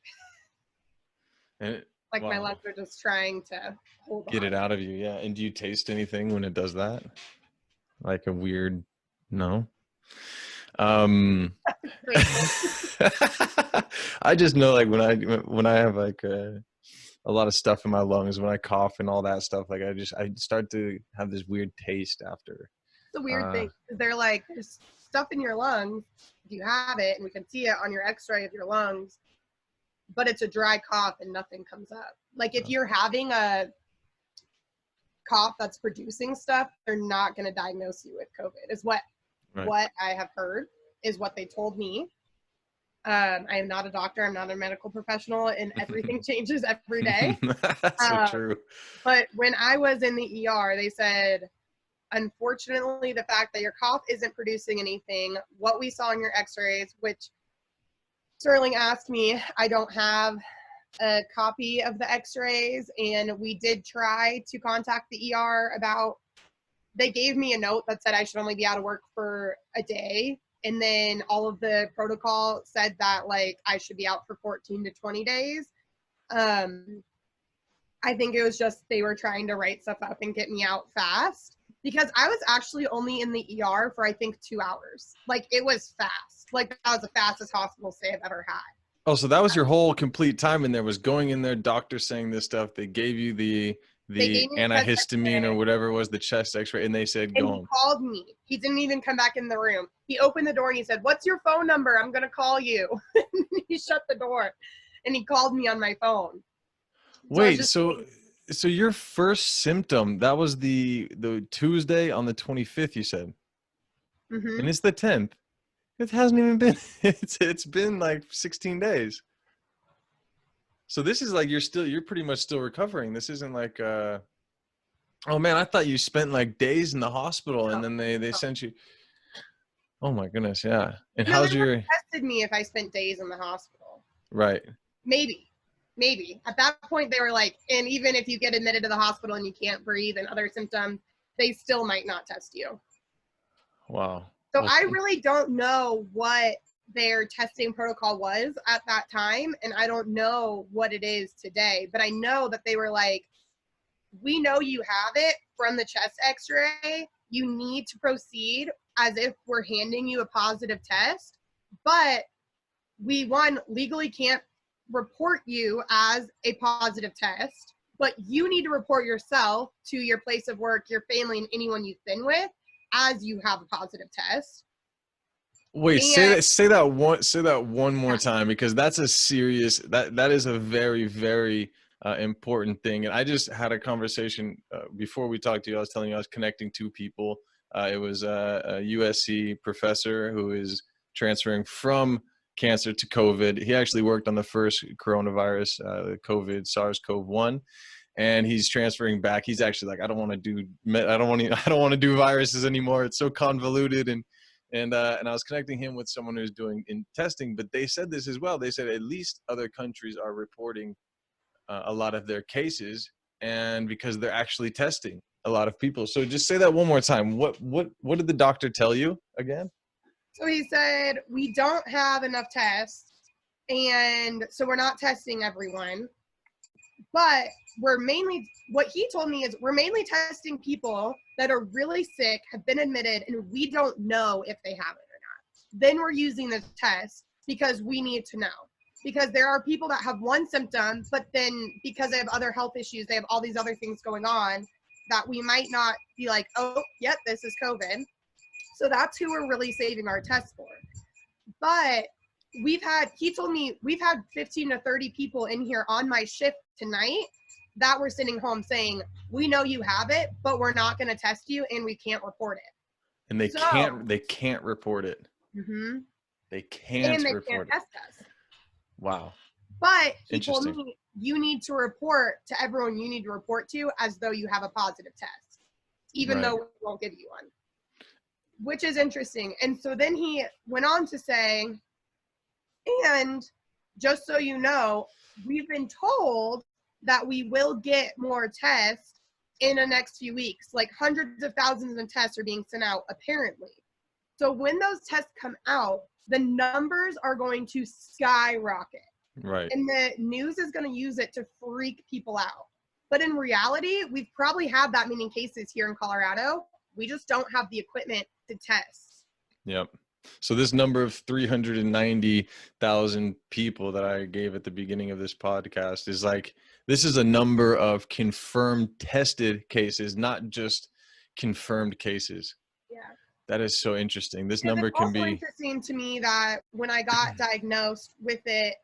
like my lungs are just trying to hold get on. it out of you. Yeah. And do you taste anything when it does that? Like a weird, no. I just know, like, when I have like a lot of stuff in my lungs, when I cough and all that stuff, like I start to have this weird taste after. It's a weird thing. They're like, there's stuff in your lungs if you have it, and we can see it on your x-ray of your lungs, but it's a dry cough and nothing comes up. Like if you're having a cough that's producing stuff, they're not going to diagnose you with COVID, is what I have heard, is what they told me. I am not a doctor. I'm not a medical professional, and everything changes every day. That's so true. But when I was in the ER, they said, unfortunately, the fact that your cough isn't producing anything, what we saw in your x-rays, which Sterling asked me, I don't have a copy of the x-rays, and we did try to contact the ER about, they gave me a note that said I should only be out of work for a day. And then all of the protocol said that like I should be out for 14 to 20 days. I think it was just they were trying to write stuff up and get me out fast, because I was actually only in the ER for I think 2 hours. Like it was fast. Like that was the fastest hospital stay I've ever had. Oh, so that was your whole complete time in there, was going in there, doctor saying this stuff. They gave you the antihistamine or whatever it was, the chest x-ray, and they said, go home. He called me. He didn't even come back in the room. He opened the door and he said, what's your phone number? I'm going to call you. He shut the door and he called me on my phone. Wait, so your first symptom, that was the Tuesday on the 25th, you said? Mm-hmm. And it's the 10th. It hasn't even been, it's been like 16 days. So this is like, you're pretty much still recovering. This isn't like, oh man, I thought you spent like days in the hospital and then they sent you. Oh my goodness. Yeah. And no, how's they your, tested me if I spent days in the hospital. right. Maybe at that point they were like, and even if you get admitted to the hospital and you can't breathe and other symptoms, they still might not test you. Wow. So I really don't know what their testing protocol was at that time, and I don't know what it is today, but I know that they were like, we know you have it from the chest x-ray. You need to proceed as if we're handing you a positive test, but we legally can't report you as a positive test, but you need to report yourself to your place of work, your family, and anyone you've been with as you have a positive test. Wait, say that one more time, because that's a serious, that is a very, very important thing. And I just had a conversation before we talked to you. I was telling you I was connecting two people. It was a USC professor who is transferring from cancer to COVID. He actually worked on the first coronavirus, COVID, SARS-CoV-1. And he's transferring back. He's actually like, I don't want to do viruses anymore. It's so convoluted. And I was connecting him with someone who's doing in testing, but they said this as well. They said at least other countries are reporting a lot of their cases, and because they're actually testing a lot of people. So just say that one more time. What did the doctor tell you again? So he said, we don't have enough tests, and so we're not testing everyone. But what he told me is we're mainly testing people that are really sick, have been admitted, and we don't know if they have it or not. Then we're using the test because we need to know. Because there are people that have one symptom, but then because they have other health issues, they have all these other things going on that we might not be like, oh, yep, this is COVID. So that's who we're really saving our tests for. But he told me we've had 15 to 30 people in here on my shift tonight that were sitting home saying, we know you have it, but we're not going to test you and we can't report it. And they can't report it. Mm-hmm. They can't can't report it. test us. Wow. But he told me you need to report to everyone you need to report to as though you have a positive test, even though we won't give you one, which is interesting. And so then he went on to say, and just so you know, we've been told that we will get more tests in the next few weeks. Like hundreds of thousands of tests are being sent out, apparently. So when those tests come out, the numbers are going to skyrocket. Right. And the news is going to use it to freak people out. But in reality, we probably have that many cases here in Colorado. We just don't have the equipment to test. Yep. So this number of 390,000 people that I gave at the beginning of this podcast is like, this is a number of confirmed tested cases, not just confirmed cases. Yeah. That is so interesting. This number it's can also be interesting to me that when I got diagnosed with it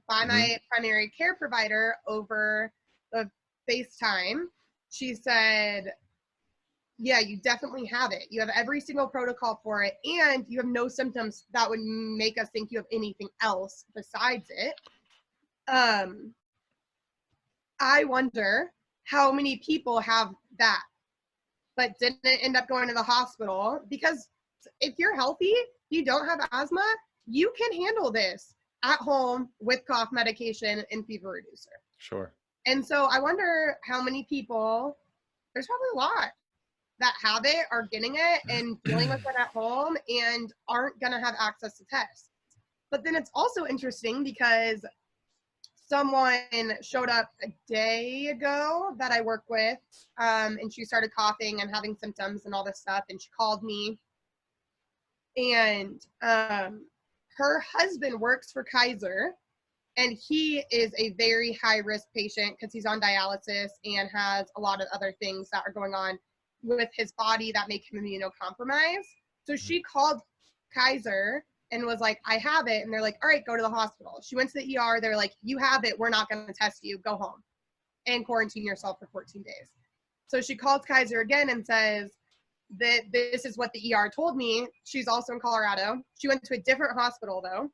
by my primary care provider over the FaceTime, she said, yeah, you definitely have it. You have every single protocol for it, and you have no symptoms that would make us think you have anything else besides it. I wonder how many people have that, but didn't end up going to the hospital, because if you're healthy, you don't have asthma, you can handle this at home with cough medication and fever reducer. Sure. And so I wonder how many people, there's probably a lot, that have it, are getting it and dealing with it at home and aren't going to have access to tests. But then it's also interesting because someone showed up a day ago that I work with, and she started coughing and having symptoms and all this stuff, and she called me. And her husband works for Kaiser, and he is a very high-risk patient because he's on dialysis and has a lot of other things that are going on with his body that make him immunocompromised. So she called Kaiser and was like, I have it. And they're like, all right, go to the hospital. She went to the ER. They're like, you have it. We're not going to test you. Go home and quarantine yourself for 14 days. So she calls Kaiser again and says that this is what the ER told me. She's also in Colorado. She went to a different hospital, though,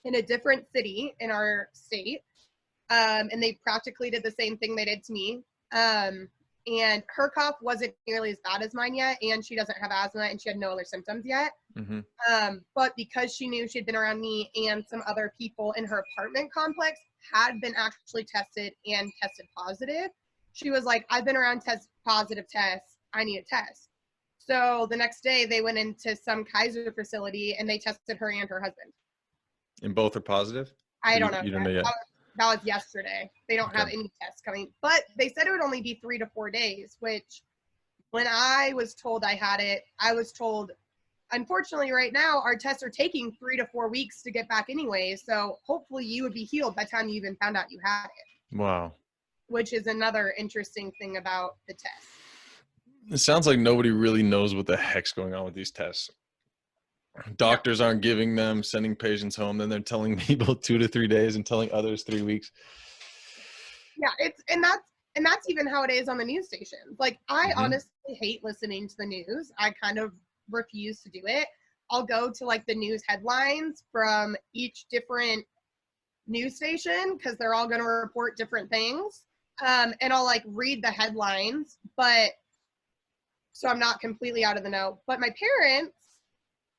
in a different city in our state. And they practically did the same thing they did to me. And her cough wasn't nearly as bad as mine yet, and she doesn't have asthma, and she had no other symptoms yet. But because she knew she had been around me and some other people in her apartment complex had been actually tested and tested positive, she was like, I've been around positive tests. I need a test. So the next day they went into some Kaiser facility and they tested her and her husband. And both are positive? I don't know. You don't know yet. That was yesterday. They don't have any tests coming, but they said it would only be 3 to 4 days, which when I was told I had it, I was told, unfortunately right now, our tests are taking 3 to 4 weeks to get back anyway. So hopefully you would be healed by the time you even found out you had it. Wow. Which is another interesting thing about the test. It sounds like nobody really knows what the heck's going on with these tests. Doctors aren't giving them, sending patients home. Then they're telling people 2 to 3 days and telling others 3 weeks. Yeah, and that's even how it is on the news stations. Like, I honestly hate listening to the news. I kind of refuse to do it. I'll go to like the news headlines from each different news station because they're all going to report different things. And I'll like read the headlines, but so I'm not completely out of the know. But my parents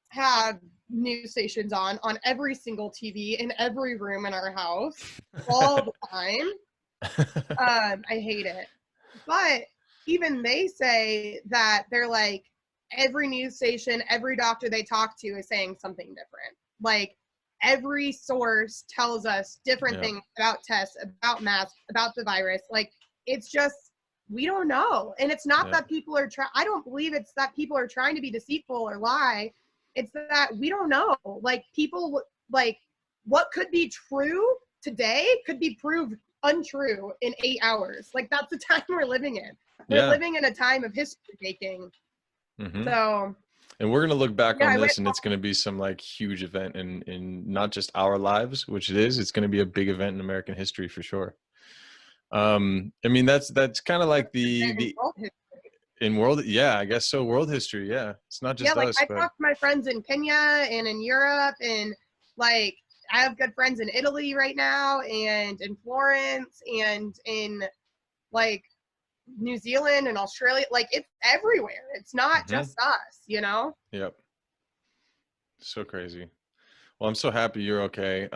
have news stations on every single TV in every room in our house all the time. I hate it. But even they say that they're like, every news station, every doctor they talk to is saying something different. Like, every source tells us different things about tests, about masks, about the virus. Like, it's just, we don't know. And it's not that people are I don't believe it's that people are trying to be deceitful or lie. It's that we don't know. Like, people, like, what could be true today could be proved untrue in 8 hours. Like, that's the time we're living in. We're living in a time of history making. So And we're gonna look back Yeah, on I went. this, and it's gonna be some like huge event in not just our lives, which it is. It's gonna be a big event in American history for sure. I mean, that's kind of like the in world, yeah, I guess so. World history, yeah. It's not Yeah, just like us, I but talk to my friends in Kenya and in Europe, and like I have good friends in Italy right now, and in Florence, and in like New Zealand and Australia. Like it's everywhere. It's not hmm, just us, you know? yep, so crazy. Well, I'm so happy you're okay.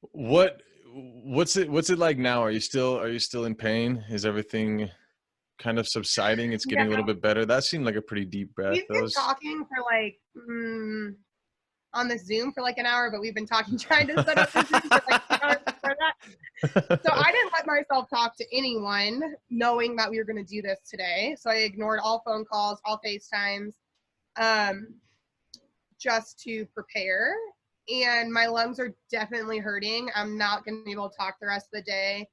What what's it like now? Are you still in pain? Is everything kind of subsiding? It's Yeah, getting a little bit better. That seemed like a pretty deep breath. we've That been was talking for like on the Zoom for like an hour, but we've been talking trying to set up the Zoom for like 2 hours before that. So I didn't let myself talk to anyone knowing that we were going to do this today. So I ignored all phone calls, all FaceTimes, um, just to prepare. And my lungs are definitely hurting. I'm not going to be able to talk the rest of the day.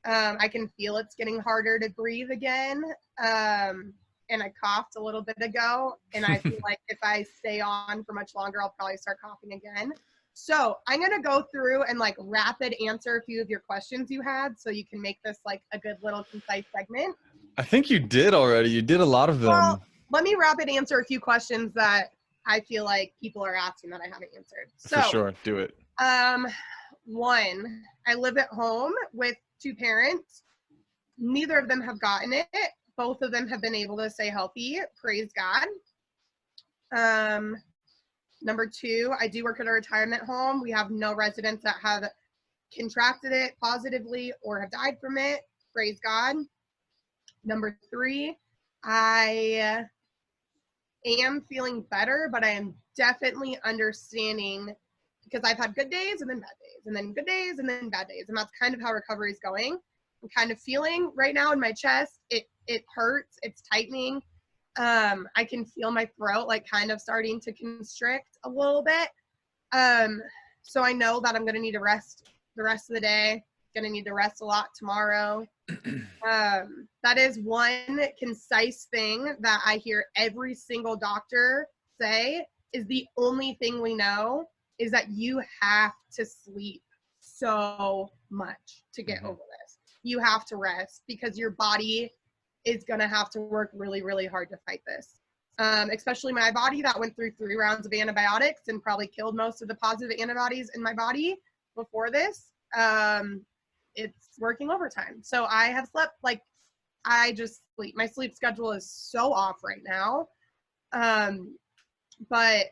I can feel it's getting harder to breathe again. And I coughed a little bit ago. And I feel like if I stay on for much longer, I'll probably start coughing again. So I'm going to go through and like rapid answer a few of your questions you had so you can make this like a good little concise segment. I think you did already. You did a lot of Well, them. let me rapid answer a few questions that I feel like people are asking that I haven't answered. For So, sure. Do it. one, I live at home with two parents. Neither of them have gotten it. Both of them have been able to stay healthy. Praise God. Um, Number two, I do work at a retirement home. We have no residents that have contracted it positively or have died from it. Praise God. Number three, I am feeling better, but I am definitely understanding because I've had good days and then bad days, and then good days and then bad days. And that's kind of how recovery is going. I'm kind of feeling right now in my chest. It hurts. It's tightening. I can feel my throat like kind of starting to constrict a little bit. So I know that I'm going to need to rest the rest of the day. Going to need to rest a lot tomorrow. That is one concise thing that I hear every single doctor say is the only thing we know is that you have to sleep so much to get over this. You have to rest because your body is going to have to work really, really hard to fight this. Especially my body that went through 3 rounds of antibiotics and probably killed most of the positive antibodies in my body before this. It's working overtime. So I have slept like I just sleep. My sleep schedule is so off right now. But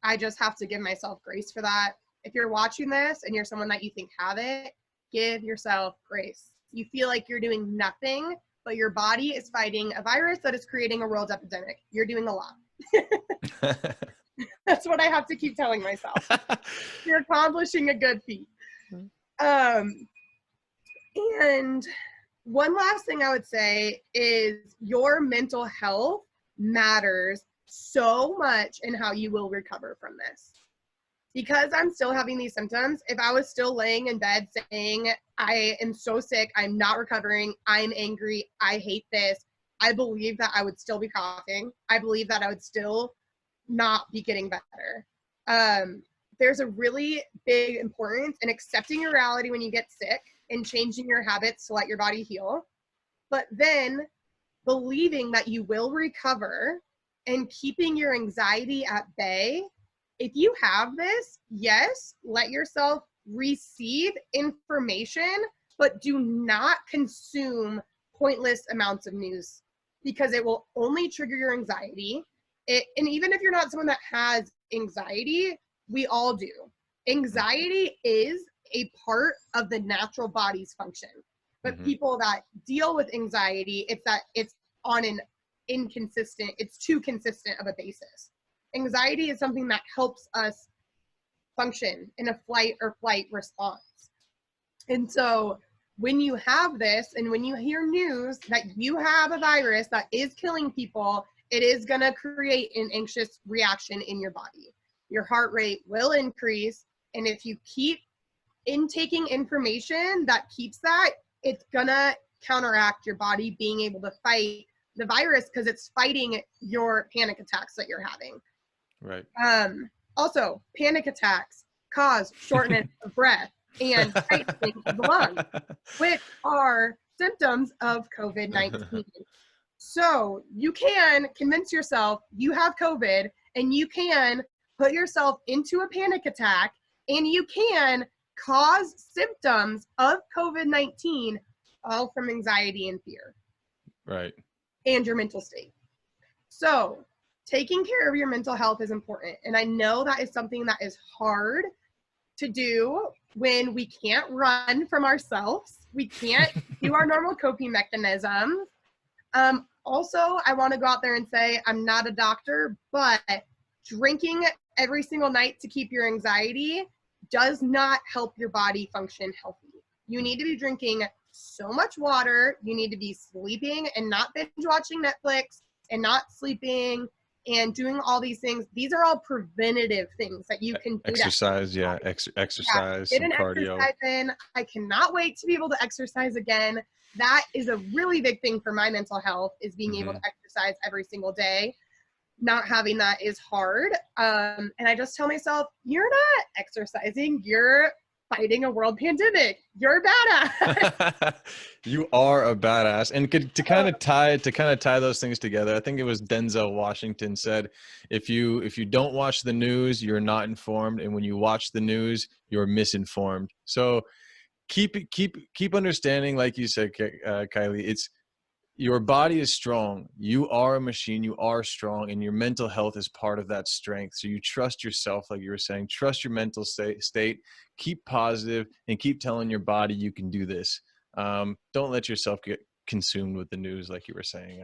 I just have to give myself grace for that. If you're watching this and you're someone that you think have it, give yourself grace. You feel like you're doing nothing, but your body is fighting a virus that is creating a world epidemic. You're doing a lot. That's what I have to keep telling myself. You're accomplishing a good feat. And one last thing I would say is your mental health matters so much in how you will recover from this. Because I'm still having these symptoms, if I was still laying in bed saying, I am so sick, I'm not recovering, I'm angry, I hate this, I believe that I would still be coughing. I believe that I would still not be getting better. There's a really big importance in accepting your reality when you get sick and changing your habits to let your body heal. But then believing that you will recover and keeping your anxiety at bay. If you have this, yes, let yourself receive information, but do not consume pointless amounts of news because it will only trigger your anxiety. And even if you're not someone that has anxiety, we all do. Anxiety is a part of the natural body's function. But people that deal with anxiety, it's that it's on an inconsistent, it's too consistent of a basis. Anxiety is something that helps us function in a flight or flight response. And so when you have this and when you hear news that you have a virus that is killing people, it is going to create an anxious reaction in your body. Your heart rate will increase. And if you keep intaking information that keeps that, it's going to counteract your body being able to fight the virus because it's fighting your panic attacks that you're having. Right. Also, panic attacks cause shortness of breath and tightening of the lungs, which are symptoms of COVID-19. So you can convince yourself you have COVID, and you can put yourself into a panic attack, and you can cause symptoms of COVID-19, all from anxiety and fear. Right. And your mental state. So taking care of your mental health is important. And I know that is something that is hard to do when we can't run from ourselves. We can't do our normal coping mechanisms. Also, I want to go out there and say I'm not a doctor, but drinking every single night to keep your anxiety does not help your body function healthy. You need to be drinking so much water. You need to be sleeping and not binge watching Netflix and not sleeping and doing all these things. These are all preventative things that you can do. Exercise, exercise, get some an cardio. exercise in. I cannot wait to be able to exercise again. That is a really big thing for my mental health, is being able to exercise every single day. Not having that is hard. And I just tell myself, you're not exercising, you're fighting a world pandemic. You're a badass. You are a badass. And to kind of tie those things together, I think it was Denzel Washington said, if you don't watch the news, you're not informed, and when you watch the news, you're misinformed. So keep understanding, like you said, Kaylie, it's your body is strong. You are a machine. You are strong, and your mental health is part of that strength. So you trust yourself, like you were saying, trust your mental state, keep positive, and keep telling your body you can do this. Don't let yourself get consumed with the news, like you were saying.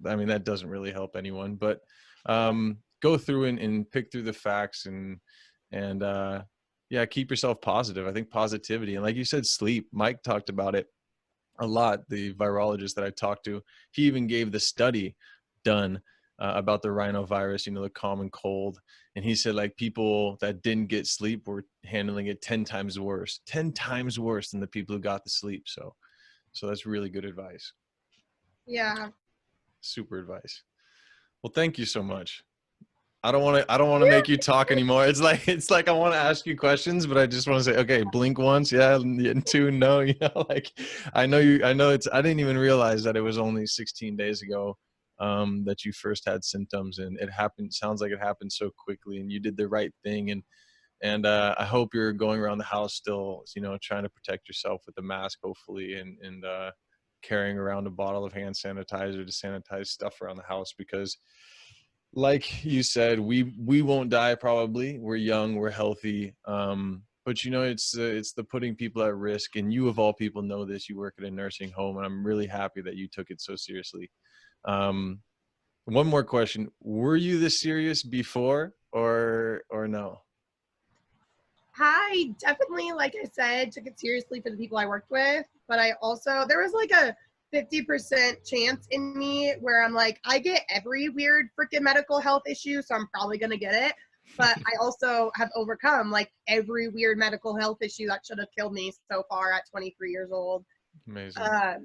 I mean, that doesn't really help anyone, but go through and pick through the facts and keep yourself positive. I think positivity, and like you said, sleep. Mike talked about it a lot, the virologist that I talked to. He even gave the study done about the rhinovirus, the common cold. And he said, like, people that didn't get sleep were handling it 10 times worse than the people who got the sleep. So that's really good advice. Yeah. Super advice. Well, thank you so much. I don't want to make you talk anymore. It's like I want to ask you questions, but I just want to say, okay, blink once, yeah, and two, no. Like I I didn't even realize that it was only 16 days ago that you first had symptoms, and sounds like it happened so quickly, and you did the right thing. And I hope you're going around the house still, trying to protect yourself with the mask, hopefully, and carrying around a bottle of hand sanitizer to sanitize stuff around the house, because like you said, we won't die probably. We're young, we're healthy. But it's the putting people at risk, and you of all people know this. You work at a nursing home, and I'm really happy that you took it so seriously. One more question. Were you this serious before or no? I definitely, like I said, took it seriously for the people I worked with, but there was like a 50% chance in me where I'm like, I get every weird freaking medical health issue, so I'm probably going to get it. But I also have overcome like every weird medical health issue that should have killed me so far at 23 years old. Amazing. I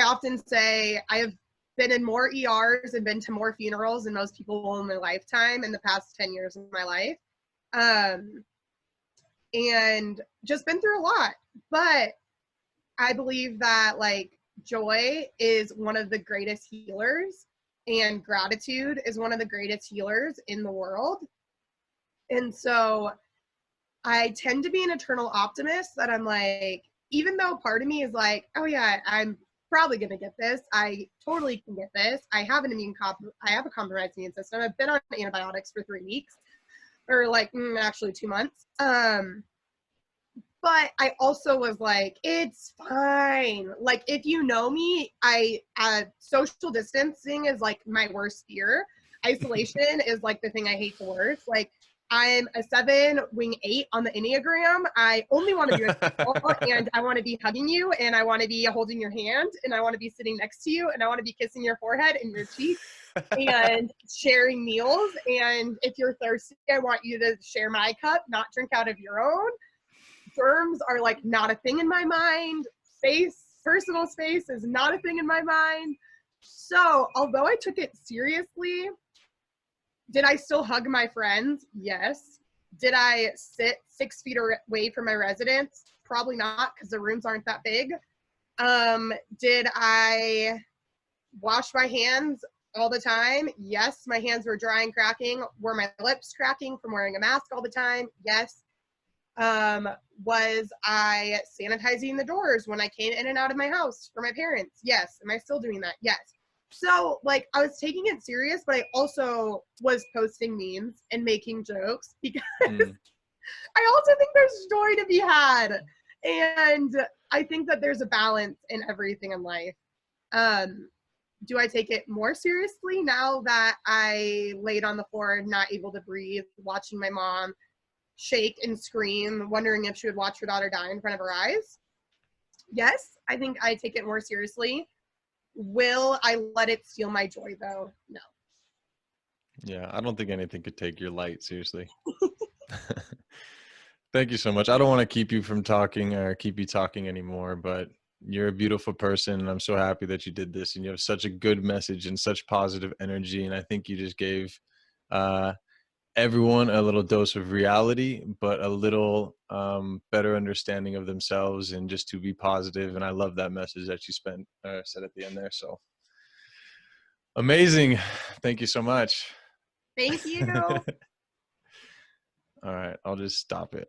often say I have been in more ERs and been to more funerals than most people in my lifetime in the past 10 years of my life. And just been through a lot. But I believe that like joy is one of the greatest healers, and gratitude is one of the greatest healers in the world. And so I tend to be an eternal optimist, that I'm like, even though part of me is like, oh yeah, I'm probably going to get this. I totally can get this. I have I have a compromised immune system. I've been on antibiotics for 3 weeks, or like actually 2 months. But I also was like, it's fine. Like, if you know me, social distancing is like my worst fear. Isolation is like the thing I hate the worst. Like, I'm a 7 wing 8 on the Enneagram. I only want to be with people, and I want to be hugging you, and I want to be holding your hand, and I want to be sitting next to you, and I want to be kissing your forehead and your cheek and sharing meals. And if you're thirsty, I want you to share my cup, not drink out of your own. Germs are like not a thing in my mind. Personal space is not a thing in my mind. So, although I took it seriously, did I still hug my friends? Yes. Did I sit 6 feet away from my residence? Probably not, because the rooms aren't that big. Did I wash my hands all the time? Yes. My hands were dry and cracking. Were my lips cracking from wearing a mask all the time? Yes. Was I sanitizing the doors when I came in and out of my house for my parents? Yes. Am I still doing that? Yes. So, like, I was taking it serious, but I also was posting memes and making jokes because Mm. I also think there's joy to be had. And I think that there's a balance in everything in life. Do I take it more seriously now that I laid on the floor, not able to breathe, watching my mom shake and scream, wondering if she would watch her daughter die in front of her eyes? Yes, I think I take it more seriously. Will I let it steal my joy, though? No. Yeah, I don't think anything could take your light seriously. Thank you so much. I don't want to keep you from talking or keep you talking anymore, but you're a beautiful person, and I'm so happy that you did this. And you have such a good message and such positive energy. And I think you just gave uh, everyone a little dose of reality, but a little better understanding of themselves, and just to be positive. And I love that message that you said at the end there. So amazing. Thank you so much. Thank you. All right, I'll just stop it.